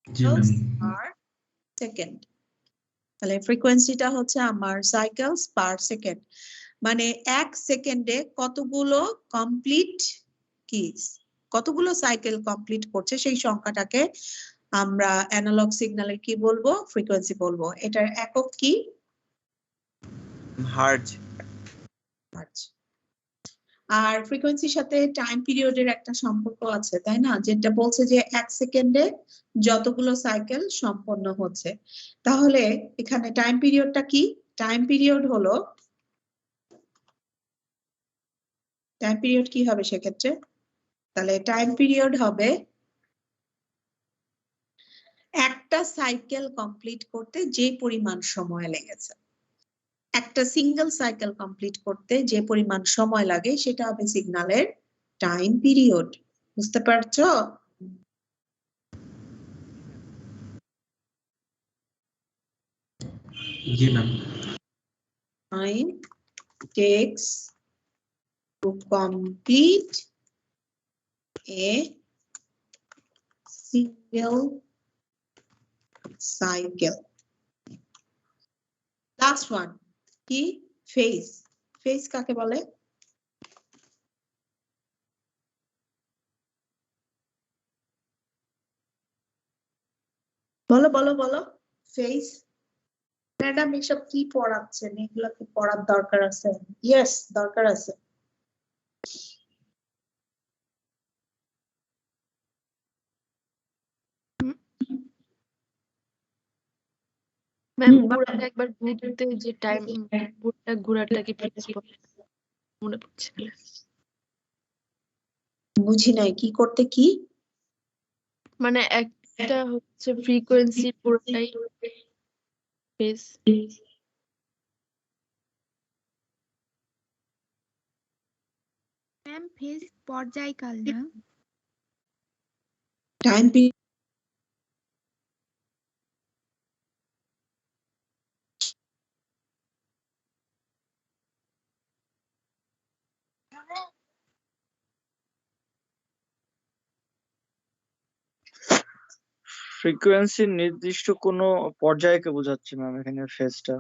জি ম্যাম। Per second. তাহলে ফ্রিকোয়েন্সিটা হচ্ছে আমার সাইকেলস পার সেকেন্ড, মানে এক সেকেন্ডে কতগুলো কমপ্লিট কি কতগুলো সাইকেল কমপ্লিট করছে সেই সংখ্যাটাকে আমরা অ্যানালগ সিগন্যালের কি বলবো? ফ্রিকোয়েন্সি বলবো। এটার একক কি? হার্জ। হার্জ। আর ফ্রিকোয়েন্সির সাথে টাইম পিরিয়ডের একটা সম্পর্ক আছে, তাই না? যেটা বলছে যে এক সেকেন্ডে যতগুলো সাইকেল সম্পন্ন হচ্ছে। তাহলে এখানে টাইম পিরিয়ডটা কি? টাইম পিরিয়ড হলো, টাইম পিরিয়ড কি হবে সেক্ষেত্রে? তাহলে টাইম পিরিয়ড হবে একটা সাইকেল কমপ্লিট করতে যে পরিমাণ সময় লেগেছে। একটা সিঙ্গেল সাইকেল কমপ্লিট করতে যে পরিমাণ সময় লাগে সেটা হবে সিগন্যালের টাইম পিরিয়ড। বুঝতে পারছো? জি ma'am. Time takes to complete a single cycle. Last one কি? ফেজ। ফেজ কাকে বলে? বলো বলো বলো। ফেজ। ম্যাডাম এসব কি পড়াচ্ছেন? এগুলো কি পড়ার দরকার আছে? ইয়েস, দরকার আছে। ম্যাম বলো। ঘোড়াটা একবার ঘুরতে যে টাইম ঘোড়াটা কি ফেজ মনে পড়ছে না। বুঝি নাই, কি করতে কি? মানে একটা হচ্ছে ফ্রিকোয়েন্সি পুরোটাই ফেজ। ম্যাম ফেজ পর্যায়কাল না? Time period. ফ্রিকোয়েন্সির নির্দিষ্ট কোনো পর্যায়কে বোঝাচ্ছে ম্যাম এখানে ফেজটা।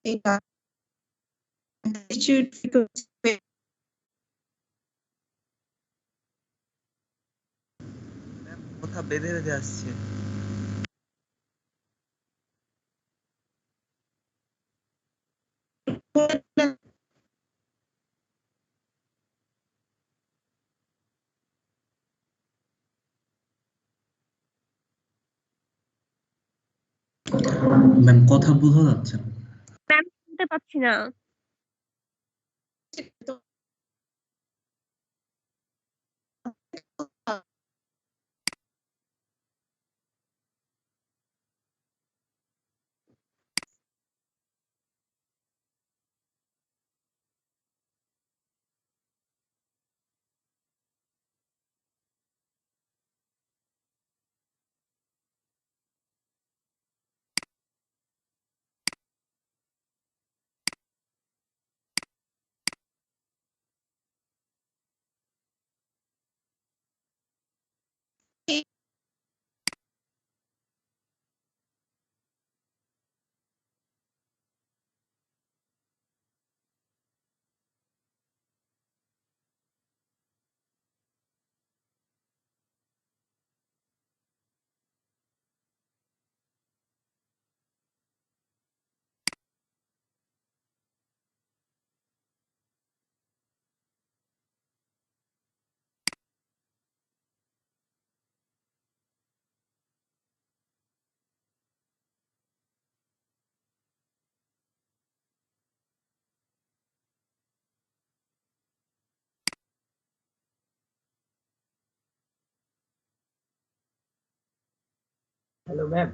এটা amplitude frequency কথা বেঁধে বেঁধে আসছে। ম্যাম কথা বোঝা যাচ্ছে না। ম্যাম শুনতে পাচ্ছি না। Hello ma'am.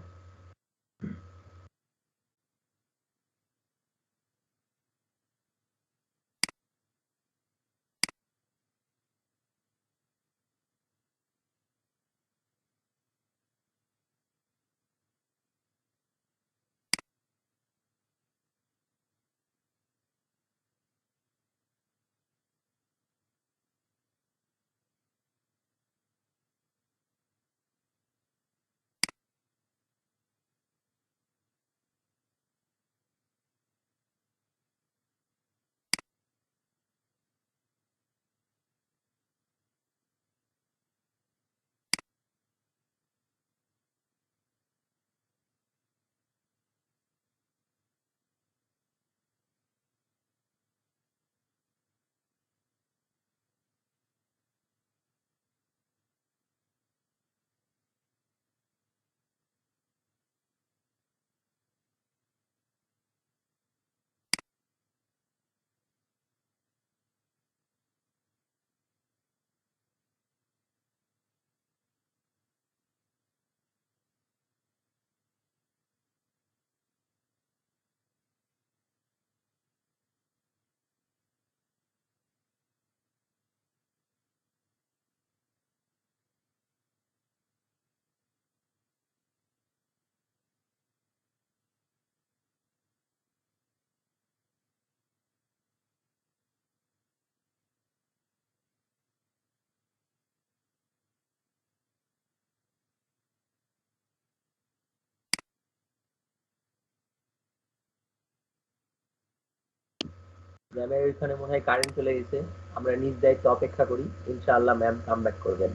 ম্যামের ওইখানে মনে হয় কারেন্ট চলে গেছে, আমরা নিজ দায়িত্ব অপেক্ষা করি, ইনশাআল্লাহ ম্যাম কামব্যাক করবেন।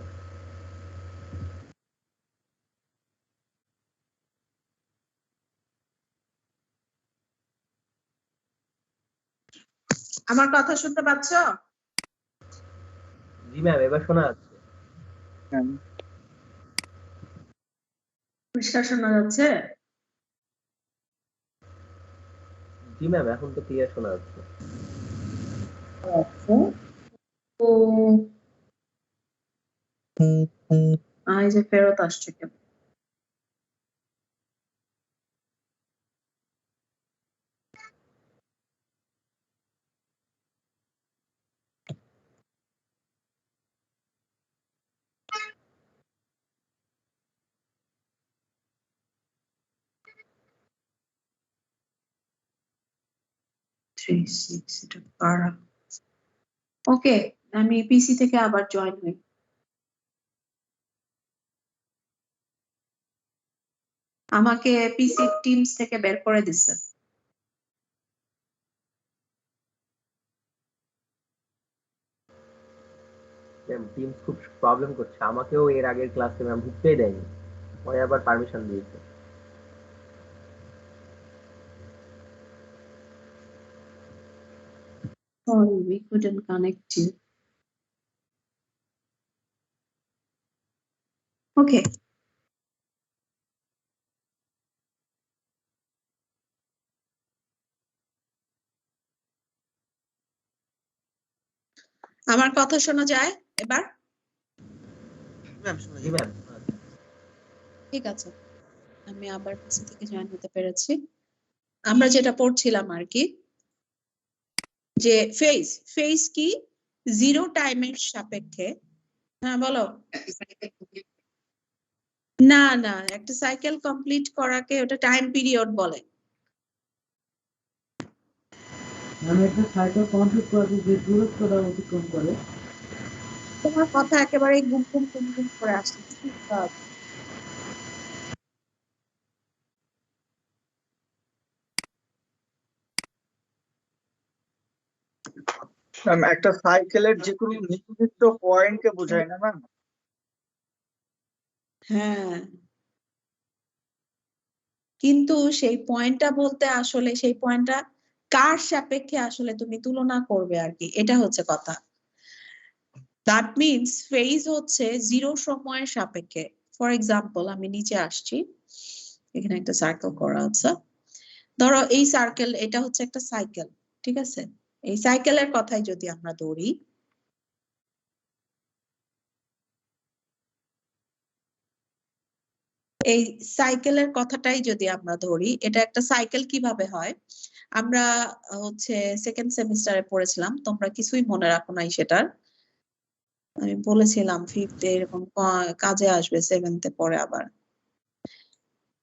আমার কথা শুনতে পাচ্ছ? জি ম্যাম, এবার শোনা যাচ্ছে। পরিষ্কার শোনা যাচ্ছে? জি ম্যাম, এখন তো ক্লিয়ার শোনা যাচ্ছে। আচ্ছা, তো এই যে ফেরত আসছে কেন? এটা কারা? ওকে, আমি পিসি থেকে আবার জয়েন হই। আমাকে পিসি টিমস থেকে বের করে দিচ্ছে। ম্যাম টিমস খুব প্রবলেম করছে, আমাকেও এর আগের ক্লাসে ম্যাম ঢুকতেই দেয়নি, পরে আবার পারমিশন দিয়েছে। Sorry, we couldn't connect you. Okay. আমার কথা শোনা যায় এবার? জি ম্যাম। ঠিক আছে, আমি আবার পিসি থেকে জয়েন হতে পেরেছি। আমরা যেটা পড়ছিলাম আর কি, যে ফেজ কি জিরো টাইমের সাপেক্ষে। হ্যাঁ বলো। না না, একটা সাইকেল কমপ্লিট করাকে ওটা টাইম পিরিয়ড বলে। মানে একটা সাইকেল কমপ্লিট করাতে যে দূরত্বটা অতিক্রম করে। তোমার কথা একেবারে গুম গুম গুম গুম করে আসছে। ম্যাম একটা সাইকেলের যে কোনো নির্দিষ্ট পয়েন্টকে বোঝায় না ম্যাম? হ্যাঁ, কিন্তু সেই পয়েন্টটা বলতে আসলে সেই পয়েন্টটা কার সাপেক্ষে আসলে তুমি তুলনা করবে আর কি, এটা হচ্ছে কথা। দ্যাট মিনস ফেজ হচ্ছে জিরো সময়ের সাপেক্ষে। ফর এক্সাম্পল আমি নিচে আসছি, এখানে একটা সার্কেল করা আছে। ধরো এই সার্কেল, এটা হচ্ছে একটা সাইকেল, ঠিক আছে? এই সাইকেলের কথাই যদি আমরা ধরি, এই সাইকেলের কথাটাই যদি আমরা ধরি, এটা একটা সাইকেল কিভাবে হয় আমরা হচ্ছে সেকেন্ড সেমিস্টারে পড়েছিলাম, তোমরা কিছুই মনে রাখো নাই সেটার। আমি বলেছিলাম ফিফথে এরকম কাজে আসবে, সেভেন্থে পরে আবার।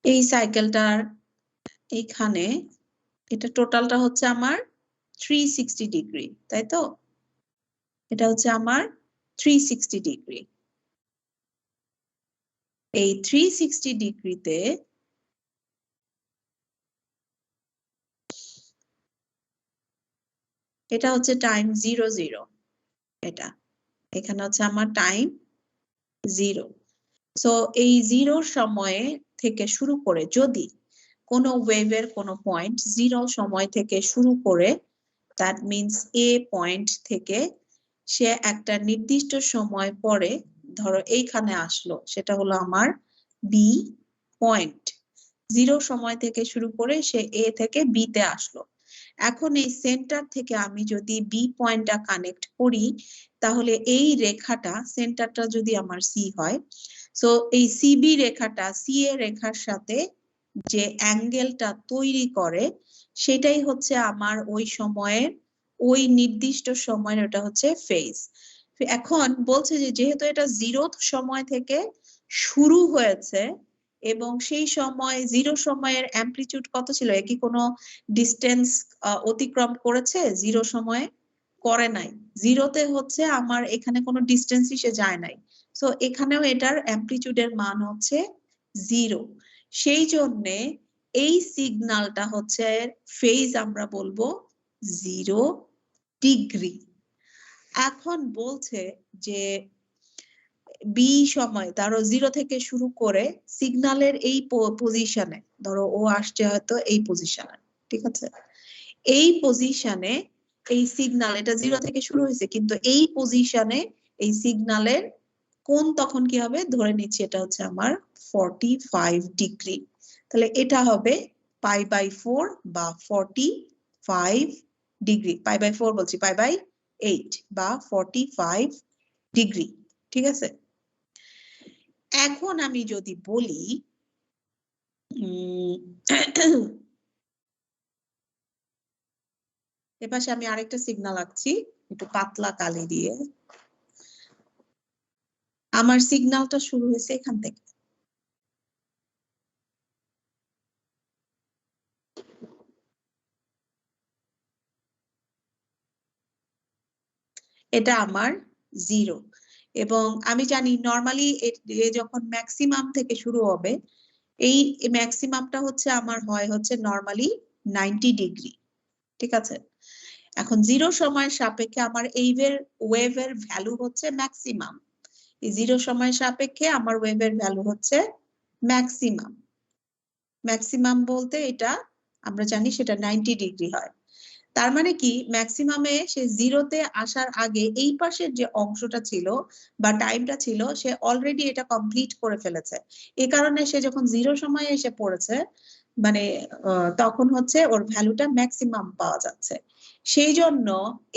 এই সাইকেলটার এইখানে এটা টোটালটা হচ্ছে আমার 360 ডিগ্রি, তাই তো? এটা হচ্ছে আমার 360 ডিগ্রি। এই 360 ডিগ্রিতে এটা হচ্ছে টাইম 0 এটা এখানে হচ্ছে আমার টাইম 0। সো এই 0 সময়ে থেকে শুরু করে যদি কোনো ওয়েভের কোনো পয়েন্ট 0 সময় থেকে শুরু করে, দ্যাট মিনস এ পয়েন্ট থেকে সে একটা নির্দিষ্ট সময় পরে ধরো এইখানে আসলো, সেটা হলো আমার বি পয়েন্ট। 0 সময় থেকে শুরু করে সে এ থেকে বি তে আসলো। এখন এই সেন্টার থেকে আমি যদি বি পয়েন্টটা কানেক্ট করি, তাহলে এই রেখাটা সেন্টারটা যদি আমার সি হয়, সো এই সিবি রেখাটা সি এ রেখার সাথে যে অ্যাঙ্গেলটা তৈরি করে সেটাই হচ্ছে আমার ওই সময়ের, ওই নির্দিষ্ট সময়ের ওটা হচ্ছে ফেজ। এখন বলছে যে যেহেতু এটা 0 সময় থেকে শুরু হয়েছে এবং সেই সময় 0 সময়ের অ্যামপ্লিটিউড কত ছিল, কি কোনো ডিস্টেন্স অতিক্রম করেছে 0 সময়ে? করে নাই। 0তে হচ্ছে আমার এখানে কোনো ডিস্টেন্সই সে যায় নাই, সো এখানেও এটার অ্যামপ্লিটিউডের মান হচ্ছে 0। সেই জন্যে এই সিগন্যালটা হচ্ছে ফেজ আমরা বলবো 0 ডিগ্রি। এখন বলছে যে বি সময় ধরো 0 থেকে শুরু করে সিগন্যালের এই পজিশনে, ধরো ও আসছে হয়তো এই পজিশনে, ঠিক আছে? এই পজিশনে এই সিগন্যাল, এটা 0 থেকে শুরু হয়েছে কিন্তু এই পজিশনে এই সিগন্যালের কোণ তখন কি হবে, ধরে নিচ্ছি এটা হচ্ছে আমার 45 ডিগ্রি। তাহলে এটা হবে π/4 বা 45 ডিগ্রি। π/4 বলছি, π/8 বা 45 ডিগ্রি, ঠিক আছে? এখন আমি যদি বলি এপাশে আমি আরেকটা সিগন্যাল আঁকছি একটু পাতলা কালি দিয়ে। আমার সিগন্যালটা শুরু হয়েছে এখান থেকে, এটা আমার 0 এবং আমি জানি নরমালি যখন ম্যাক্সিমাম থেকে শুরু হবে, এই ম্যাক্সিমামটা হচ্ছে আমার হয় হচ্ছে নরমালি 90 ডিগ্রি, ঠিক আছে? এখন 0 সময়ের সাপেক্ষে আমার এই ওয়েভের ভ্যালু হচ্ছে ম্যাক্সিমাম। এই 0 সময়ের সাপেক্ষে আমার ওয়েভের ভ্যালু হচ্ছে ম্যাক্সিমাম। ম্যাক্সিমাম বলতে এটা আমরা জানি সেটা 90 ডিগ্রি হয়। তার মানে কি ম্যাক্সিমামে সে 0তে আসার আগে এই পাশের যে অংশটা ছিল বা টাইমটা ছিল সে অলরেডি এটা কমপ্লিট করে ফেলেছে। এই কারণে সে যখন 0 সময়ে এসে পড়েছে মানে তখন হচ্ছে ওর ভ্যালুটা ম্যাক্সিমাম পাওয়া যাচ্ছে। সেই জন্য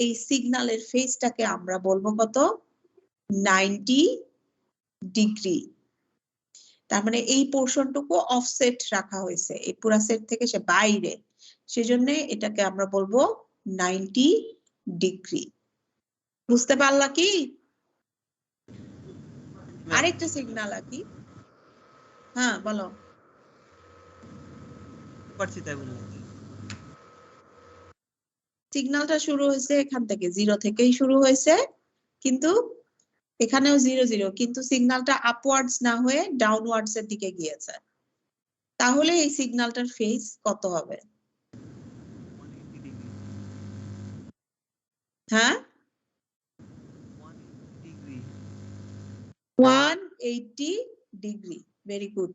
এই সিগন্যালের ফেজটাকে আমরা বলবো কত, 90 ডিগ্রি। তার মানে এই পোর্শনটুকু অফসেট রাখা হয়েছে, এই পুরা সেট থেকে সে বাইরে, সেজন্য এটাকে আমরা বলবো 90 ডিগ্রি। বুঝতে পারলা কি? আরেকটা সিগন্যাল আঁকি। হ্যাঁ বলো। পারছি তাই বললাম। সিগন্যালটা শুরু হয়েছে এখান থেকে, 0 থেকেই শুরু হয়েছে, কিন্তু এখানেও 0 0, কিন্তু সিগন্যালটা আপওয়ার্ডস না হয়ে ডাউনওয়ার্ডস এর দিকে গিয়েছে। তাহলে এই সিগন্যালটার ফেজ কত হবে? হ্যাঁ 180 ডিগ্রি। Very good.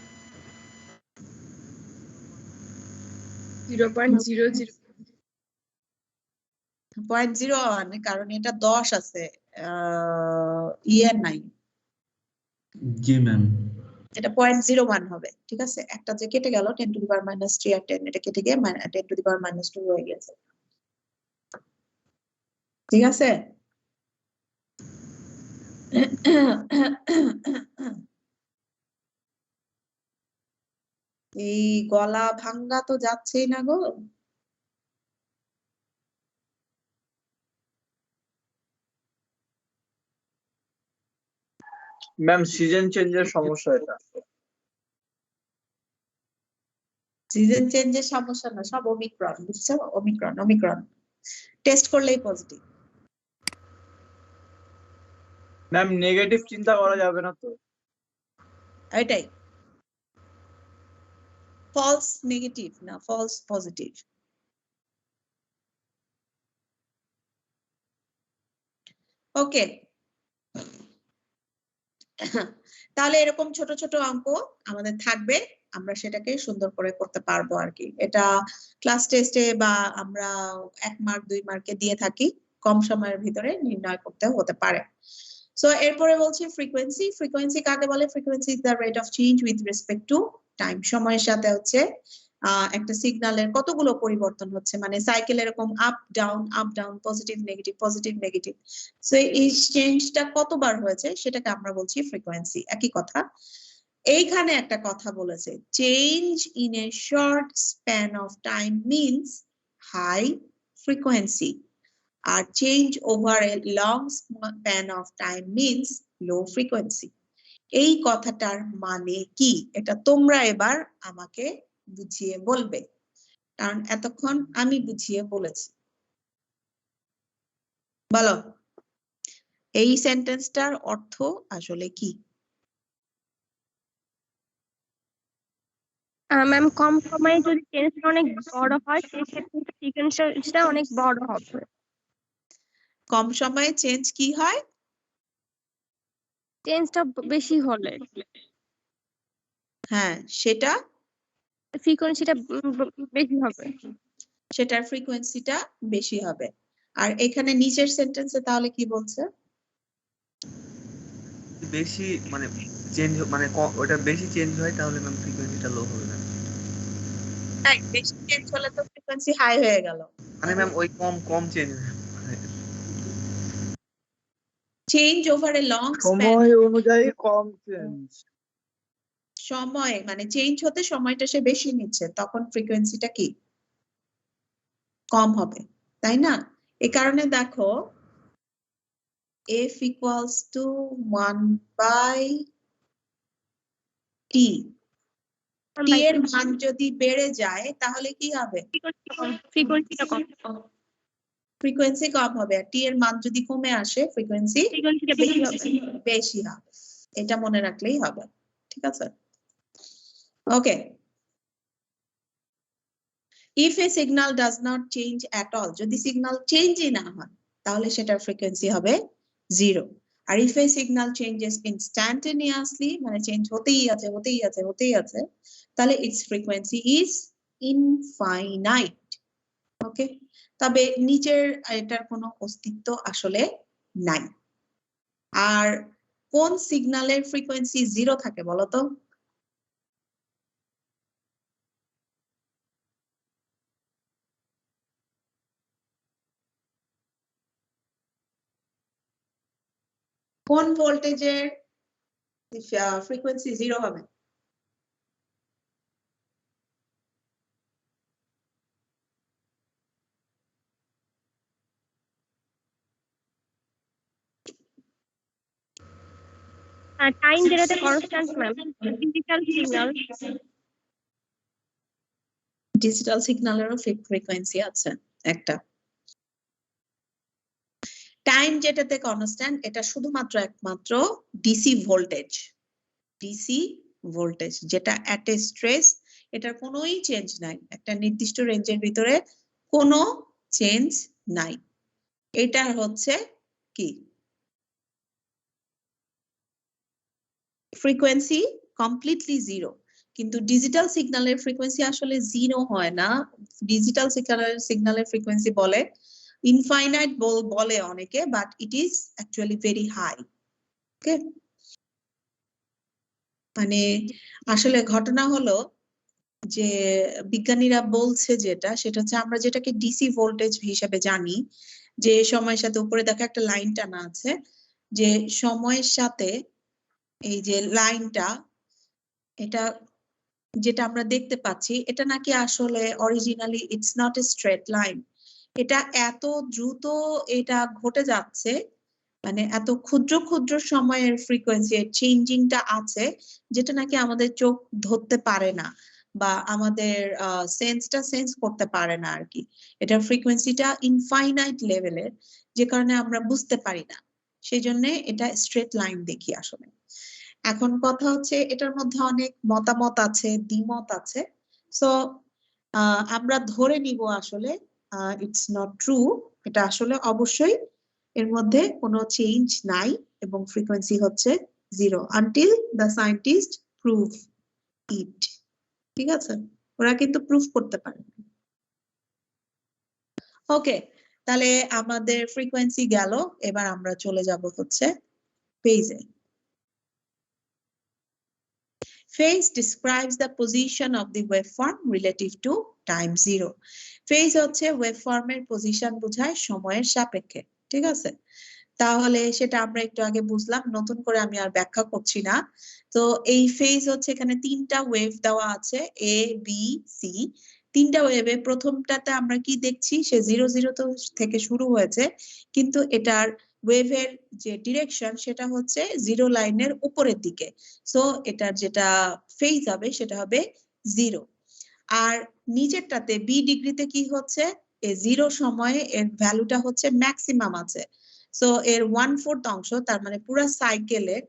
0.00 0.01 কারণ এটা 10 আছে ইয়ে নাই, জি ম্যাম। এটা 0.01 হবে। ঠিক আছে, একটা যে কেটে গেল 10 টু দি পাওয়ার -3 আর 10 এটা কেটে গিয়ে 10 টু দি পাওয়ার -2 হয়ে গেছে। ঠিক আছে, এই গলা ভাঙ্গা তো যাচ্ছেই না গো। ম্যাম সিজন চেঞ্জের সমস্যা এটা। সিজন চেঞ্জের সমস্যা না, সব ওমিক্রন, বুঝছো? ওমিক্রন টেস্ট করলেই পজিটিভ। ম্যাম নেগেটিভ চিন্তা করা যাবে না তো? এটাই ফলস নেগেটিভ না, ফলস পজিটিভ। ওকে, তাহলে এরকম ছোট ছোট অঙ্ক আমাদের থাকবে, আমরা সেটাকে সুন্দর করে করতে পারবো আর কি। এটা ক্লাস টেস্টে বা আমরা 1 মার্ক 2 মার্কে দিয়ে থাকি, কম সময়ের ভিতরে নির্ণয় করতে হতে পারে। সো এরপরে বলছি ফ্রিকোয়েন্সি। ফ্রিকোয়েন্সি কাকে বলে? Frequency is the rate of change with respect to time. সময়ের সাথে হচ্ছে একটা সিগন্যালের কতগুলো পরিবর্তন হচ্ছে, মানে সাইকেল এরকম up down positive negative. So এই চেঞ্জটা কতবার হয়েছে সেটাকে আমরা বলছি ফ্রিকোয়েন্সি। একই কথা এইখানে একটা কথা বলেছে, change in a short span of time means high frequency, আর change over a long span of time means low frequency. এই কথাটার মানে কি এটা তোমরা এবার আমাকে বুঝিয়ে বলবে, কারণ এতক্ষণ আমি বুঝিয়ে বলেছি। বলো এই সেন্টেন্সটার অর্থ আসলে কি? ম্যাম কম সময়ে যদি চেঞ্জটা অনেক বড় হয় সেক্ষেত্রে ফ্রিকোয়েন্সিটা অনেক বড় হবে। কম সময়ে চেঞ্জ কি হয়? চেঞ্জটা বেশি হলে হ্যাঁ, সেটা ফ্রিকোয়েন্সিটা বেশি হবে। সেটার ফ্রিকোয়েন্সিটা বেশি হবে। আর এখানে নিচের সেন্টেন্সে তাহলে কি বলছে? বেশি মানে চেঞ্জ মানে ওটা বেশি চেঞ্জ হয় তাহলে ম্যাম ফ্রিকোয়েন্সিটা লো হবে ম্যাম। তাই বেশি চেঞ্জ হলে তো ফ্রিকোয়েন্সি হাই হয়ে গেল। মানে ম্যাম ওই কম change change over a long span, সময় অনুযায়ী কম চেঞ্জ। সময় মানে চেঞ্জ হতে সময়টা সে বেশি নিচ্ছে, তখন ফ্রিকোয়েন্সিটা কি কম হবে, তাই না? এই কারণে দেখো f equals to 1/t, t এর মান যদি বেড়ে যায় তাহলে কি হবে? ফ্রিকোয়েন্সিটা কম, ফ্রিকোয়েন্সি কম হবে। আর t এর মান যদি কমে আসে ফ্রিকোয়েন্সি বেশি হবে। এটা মনে রাখলেই হবে, ঠিক আছে? ওকে, if a signal does not change at all, যদি সিগন্যাল চেঞ্জই না হয় তাহলে সেটার ফ্রিকোয়েন্সি হবে 0। আর if a signal changes instantaneously, মানে চেঞ্জ হতেই আছে, তাহলে its frequency is infinite। ওকে, তবে নিচের এটার কোনো অস্তিত্ব আসলে নাই। আর কোন সিগন্যালের ফ্রিকোয়েন্সি 0 থাকে বলো তো? কোন ভোল্টেজের ফ্রিকোয়েন্সি 0 হবে? টাইম যেটাতে কনস্ট্যান্ট ম্যাম, ডিজিটাল সিগন্যালেরও ফ্রিকোয়েন্সি আছে একটা। টাইম যেটাতে কনস্ট্যান্ট এটা শুধুমাত্র একমাত্র ডিসি ভোল্টেজ যেটা অ্যাট এ স্ট্রেস, এটার কোনোই চেঞ্জ নাই, একটা নির্দিষ্ট রেঞ্জের ভিতরে কোনো চেঞ্জ নাই। এটা হচ্ছে কি ফ্রিকোয়েন্সি কমপ্লিটলি 0। কিন্তু ডিজিটাল সিগন্যালের ফ্রিকোয়েন্সি আসলে 0 হয় না। ডিজিটাল সিগন্যালের ফ্রিকোয়েন্সি বলে ইনফাইনাইট বলে অনেকে, but it is actually very high. Okay, মানে আসলে ঘটনা হলো যে বিজ্ঞানীরা বলছে যেটা, সেটা হচ্ছে আমরা যেটাকে ডিসি ভোল্টেজ হিসেবে জানি, যে সময়ের সাথে উপরে দেখা একটা লাইন টানা আছে, যে সময়ের সাথে এই যে লাইনটা, এটা যেটা আমরা দেখতে পাচ্ছি, এটা নাকি আসলে originally it's not a straight line. এটা এত দ্রুত এটা ঘটে যাচ্ছে, মানে এত ক্ষুদ্র ক্ষুদ্র সময়ের ফ্রিকোয়েন্সি চেঞ্জিংটা আছে, যেটা নাকি আমাদের চোখ ধরতে পারে না বা আমাদের সেন্সটা সেন্স করতে পারে না আর কি। এটার ফ্রিকোয়েন্সিটা ইনফাইনাইট লেভেলের, যে কারণে আমরা বুঝতে পারি না, সেই জন্য এটা স্ট্রেট লাইন দেখি আসলে। এখন কথা হচ্ছে এটার মধ্যে অনেক মতামত আছে, দ্বিমত আছে। সো আমরা ধরে নিব আসলে ইটস নট ট্রু, এটা আসলে অবশ্যই এর মধ্যে কোনো চেঞ্জ নাই এবং ফ্রিকোয়েন্সি হচ্ছে 0 আনটিল দ্য সায়েন্টিস্ট প্রুভ ইট। ঠিক আছে, ওরা কিন্তু প্রুফ করতে পারে। ওকে, তাহলে আমাদের ফ্রিকোয়েন্সি গেল, এবার আমরা চলে যাব হচ্ছে ফেজে। Phase describes the position of the waveform relative to time 0. Phase হচ্ছে ওয়েভফর্মের পজিশন বোঝায় সময়ের সাপেক্ষে। ঠিক আছে, তাহলে সেটা আমরা একটু আগে বুঝলাম, নতুন করে আমি আর ব্যাখ্যা করছি না। তো এই ফেজ হচ্ছে এখানে তিনটা ওয়েভ দেওয়া আছে, এ বি সি। তিনটা ওয়েভে প্রথমটাতে আমরা কি দেখছি, সে 0 থেকে শুরু হয়েছে, কিন্তু এটার ওয়েভের যে ডিরেকশন সেটা হচ্ছে 0 লাইনের উপরের দিকে। সো এটার যেটা ফেজ হবে সেটা হবে 0। আর নিচেরটাতে বি ডিগ্রিতে কি হচ্ছে, 0 সময়ে এর ভ্যালুটা হচ্ছে ম্যাক্সিমাম আছে। সো এর 1/4 অংশ, তার মানে পুরো সাইকেলের,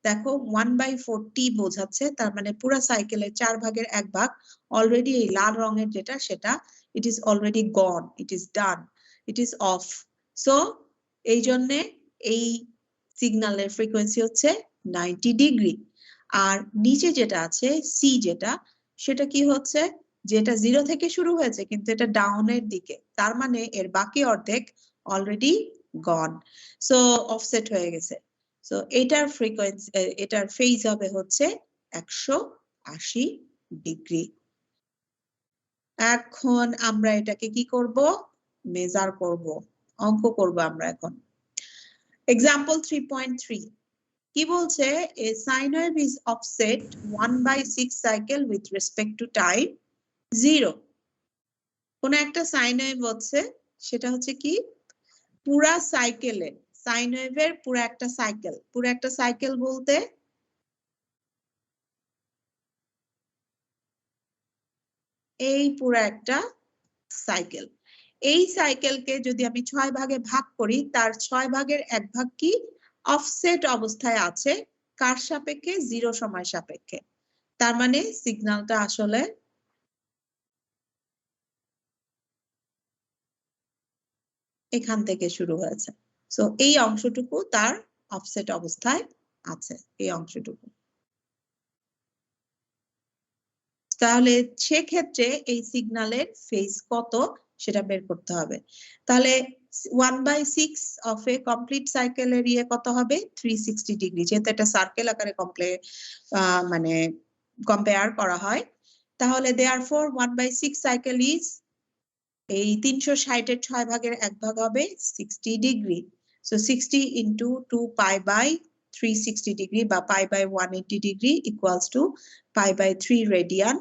দেখো 1/4 বোঝাচ্ছে, তার মানে পুরো সাইকেলের 4 ভাগের 1 ভাগ অলরেডি এই লাল রঙের যেটা, সেটা it is already gone, it is done, it is of. So এই জন্য এই সিগন্যালের ফ্রিকোয়েন্সি হচ্ছে 90 ডিগ্রি। আর নিচে যেটা আছে সি যেটা, সেটা কি হচ্ছে, যেটা 0 থেকে শুরু হয়েছে কিন্তু এটা ডাউনের দিকে, তার মানে এর বাকি অর্ধেক অলরেডি গন, সো অফসেট হয়ে গেছে। সো এটার ফ্রিকোয়েন্সি, এটার ফেজ হবে হচ্ছে 180 ডিগ্রি। এখন আমরা এটাকে কি করব, মেজার করব, অঙ্ক করব আমরা এখন। এক্সাম্পল 3.3 কি বলছে, a sine wave is offset 1/6 cycle with respect to time 0. কোন একটা সাইন ওয়েভ হচ্ছে, সেটা হচ্ছে কি পুরা সাইকেলে, সাইন ওয়েভের পুরো একটা সাইকেল বলতে এই পুরো একটা সাইকেল। এই সাইকেলকে যদি আমি 6 ভাগে ভাগ করি, তার 6 ভাগের 1 ভাগ কি অফসেট অবস্থায় আছে, কার সাপেক্ষে, 0 সময় সাপেক্ষে। তার মানে সিগন্যালটা আসলে এখান থেকে শুরু হয়েছে। সো এই অংশটুকু তার অফসেট অবস্থায় আছে, এই অংশটুকু। তাহলে সেক্ষেত্রে এই সিগন্যালের ফেজ কত সেটা বের করতে হবে। তাহলে 1/6 অফ এ কমপ্লিট সাইকেলের ইয়ে কত হবে, 360 ডিগ্রি, যেহেতু এটা সার্কেল আকারে মানে কম্পেয়ার করা হয়। তাহলে therefore 1/6 সাইকেল ইজ, এই 360 এর 6 ভাগের 1 ভাগ হবে 60 degree. So 60 into 2 pi by 360 degree বা pi by 180 degree equals to pi by 3 radian.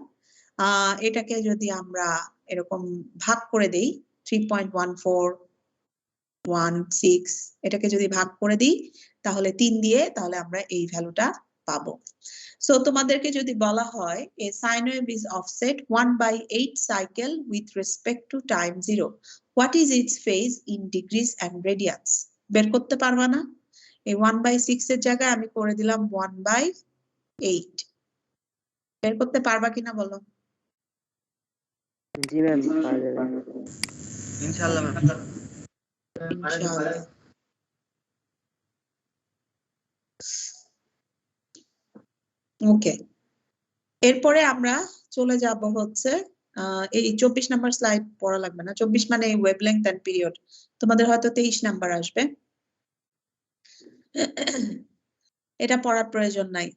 এটাকে যদি আমরা এরকম ভাগ করে দেই 3.1416, এটাকে যদি ভাগ করে দিই তাহলে 3 দিয়ে, তাহলে আমরা এই ভ্যালুটা পাবো। সো তোমাদেরকে যদি বলা হয় a sine wave is offset 1/8 cycle with respect to time 0, what is its phase in degrees and radians? বের করতে পারবা না? এই 1/6 এর জায়গায় আমি করে দিলাম 1/8। বের করতে পারবা কিনা বলো? জি ম্যাম, পারা যাবে। ইনশাআল্লাহ ম্যাম। ইনশাআল্লাহ। ওকে, এরপরে আমরা চলে যাব হচ্ছে এই 24 নাম্বার স্লাইড পড়া লাগবে না, 24 মানে ওয়েভলেংথ এন্ড পিরিয়ড, তোমাদের হয়তো 23 নাম্বার আসবে, এটা পড়ার প্রয়োজন নাই,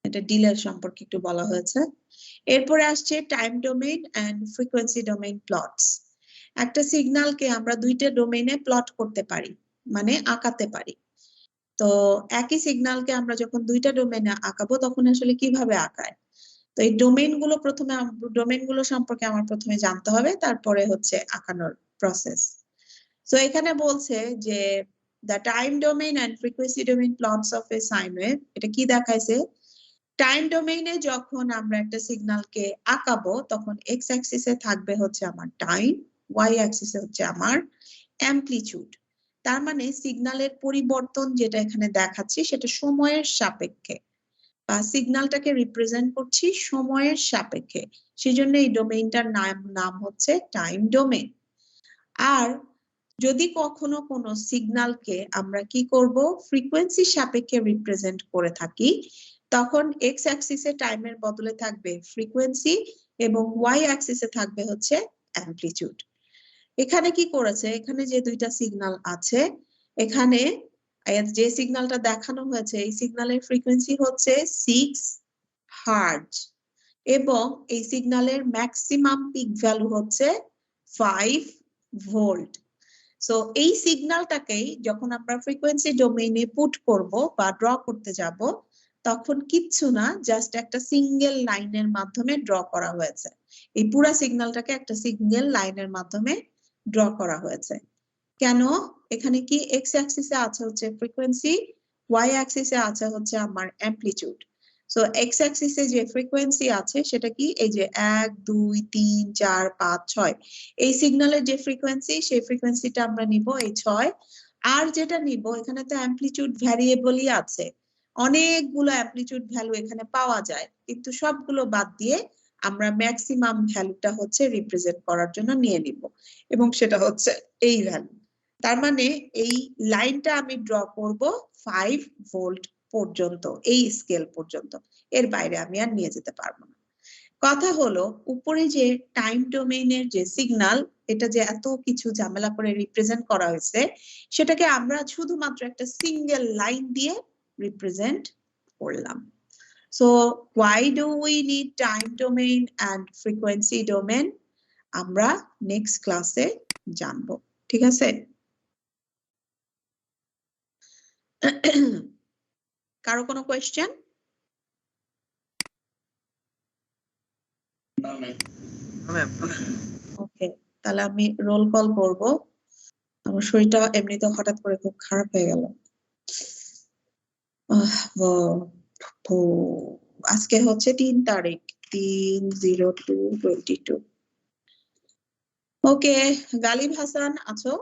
এটা ডিলের সম্পর্কে একটু বলা হয়েছে। এরপরে আসছে time domain and frequency domain plots. একটা সিগন্যালকে আমরা দুইটা ডোমেইনে প্লট করতে পারি, মানে আঁকাতে পারি। তো একই সিগন্যালকে আমরা যখন দুইটা ডোমেইনে আঁকাবো তখন আসলে কিভাবে আঁকায়, তো এই ডোমেইন গুলো সম্পর্কে আমার প্রথমে জানতে হবে, তারপরে হচ্ছে আঁকানোর প্রসেস। তো এখানে বলছে যে the time domain and frequency domain plots of a sine wave, এটা কি দেখাইছে, টাইম ডোমেইনে যখন আমরা একটা সিগন্যালকে আঁকাবো তখন এক্স অ্যাক্সিসে থাকবে হচ্ছে আমার টাইম, ওয়াই অ্যাক্সিসে হচ্ছে আমার অ্যামপ্লিটিউড। তার মানে সিগন্যালের পরিবর্তন যেটা এখানে দেখাচ্ছি সেটা সময়ের সাপেক্ষে, বা সিগন্যালটাকে রিপ্রেজেন্ট করছি সময়ের সাপেক্ষে, সেজন্য এই ডোমেইনটার নাম হচ্ছে টাইম ডোমেইন। আর যদি কখনো কোনো সিগন্যালকে আমরা কি করব, ফ্রিকোয়েন্সি সাপেক্ষে রিপ্রেজেন্ট করে থাকি, তখন এক্স অ্যাক্সিসে টাইমের বদলে থাকবে ফ্রিকোয়েন্সি এবং ওয়াই অ্যাক্সিসে থাকবে হচ্ছে অ্যামপ্লিটিউড। এখানে কি করেছে, এখানে যে দুইটা সিগন্যাল আছে, এখানে যে সিগন্যালটা দেখানো হয়েছে এই সিগন্যালের ফ্রিকোয়েন্সি হচ্ছে 6 হার্জ এবং এই সিগন্যালের ম্যাক্সিমাম পিক ভ্যালু হচ্ছে 5 ভোল্ট। সো এই সিগন্যালটাকেই যখন আমরা ফ্রিকোয়েন্সি ডোমেইনে পুট করব বা ড্র করতে যাব তখন কিচ্ছু না, জাস্ট একটা সিঙ্গেল লাইনের মাধ্যমে ড্র করা হয়েছে। এই পুরো সিগন্যালটাকে একটা সিঙ্গেল লাইনের মাধ্যমে ড্র করা হয়েছে। কেন, এখানে কি এক্স অ্যাক্সিসে আছে হচ্ছে ফ্রিকোয়েন্সি, ওয়াই অ্যাক্সিসে আছে হচ্ছে আমার অ্যামপ্লিটিউড। সো এক্স অ্যাক্সিসে যে ফ্রিকোয়েন্সি আছে সেটা কি, এই যে 1 2 3 4 5 6, এই সিগন্যালের যে ফ্রিকোয়েন্সি সেই ফ্রিকোয়েন্সিটা আমরা নিব এই 6। আর যেটা নিব, এখানে তো অ্যামপ্লিটিউড ভ্যারিয়েবলই আছে, অনেকগুলো অ্যামপ্লিটিউড ভ্যালু এখানে পাওয়া যায়, কিন্তু সবগুলো বাদ দিয়ে আমরা ম্যাক্সিমাম ভ্যালুটা হচ্ছে রিপ্রেজেন্ট করার জন্য নিয়ে নিব, এবং সেটা হচ্ছে এই ভ্যালু। তার মানে এই লাইনটা আমি ড্র করব 5 ভোল্ট পর্যন্ত, এই স্কেল পর্যন্ত, এর বাইরে আমি আর নিয়ে যেতে পারবো না। কথা হলো উপরে যে টাইম ডোমেইনের যে সিগন্যাল, এটা যে এত কিছু ঝামেলা করে রিপ্রেজেন্ট করা হয়েছে সেটাকে আমরা শুধুমাত্র একটা সিঙ্গেল লাইন দিয়ে রিপ্রেজেন্ট করলাম। So why do we need time domain and frequency domain, আমরা নেক্সট ক্লাসে জানবো, ঠিক আছে? কারো কোনো কোয়েশ্চেন? ওকে, তাহলে আমি রোল কল করব। আমার শরীরটা এমনিতে হঠাৎ করে খুব খারাপ হয়ে গেল। আজকে হচ্ছে 3 তারিখ, 3/02/22। ওকে, গালিব হাসান আছো?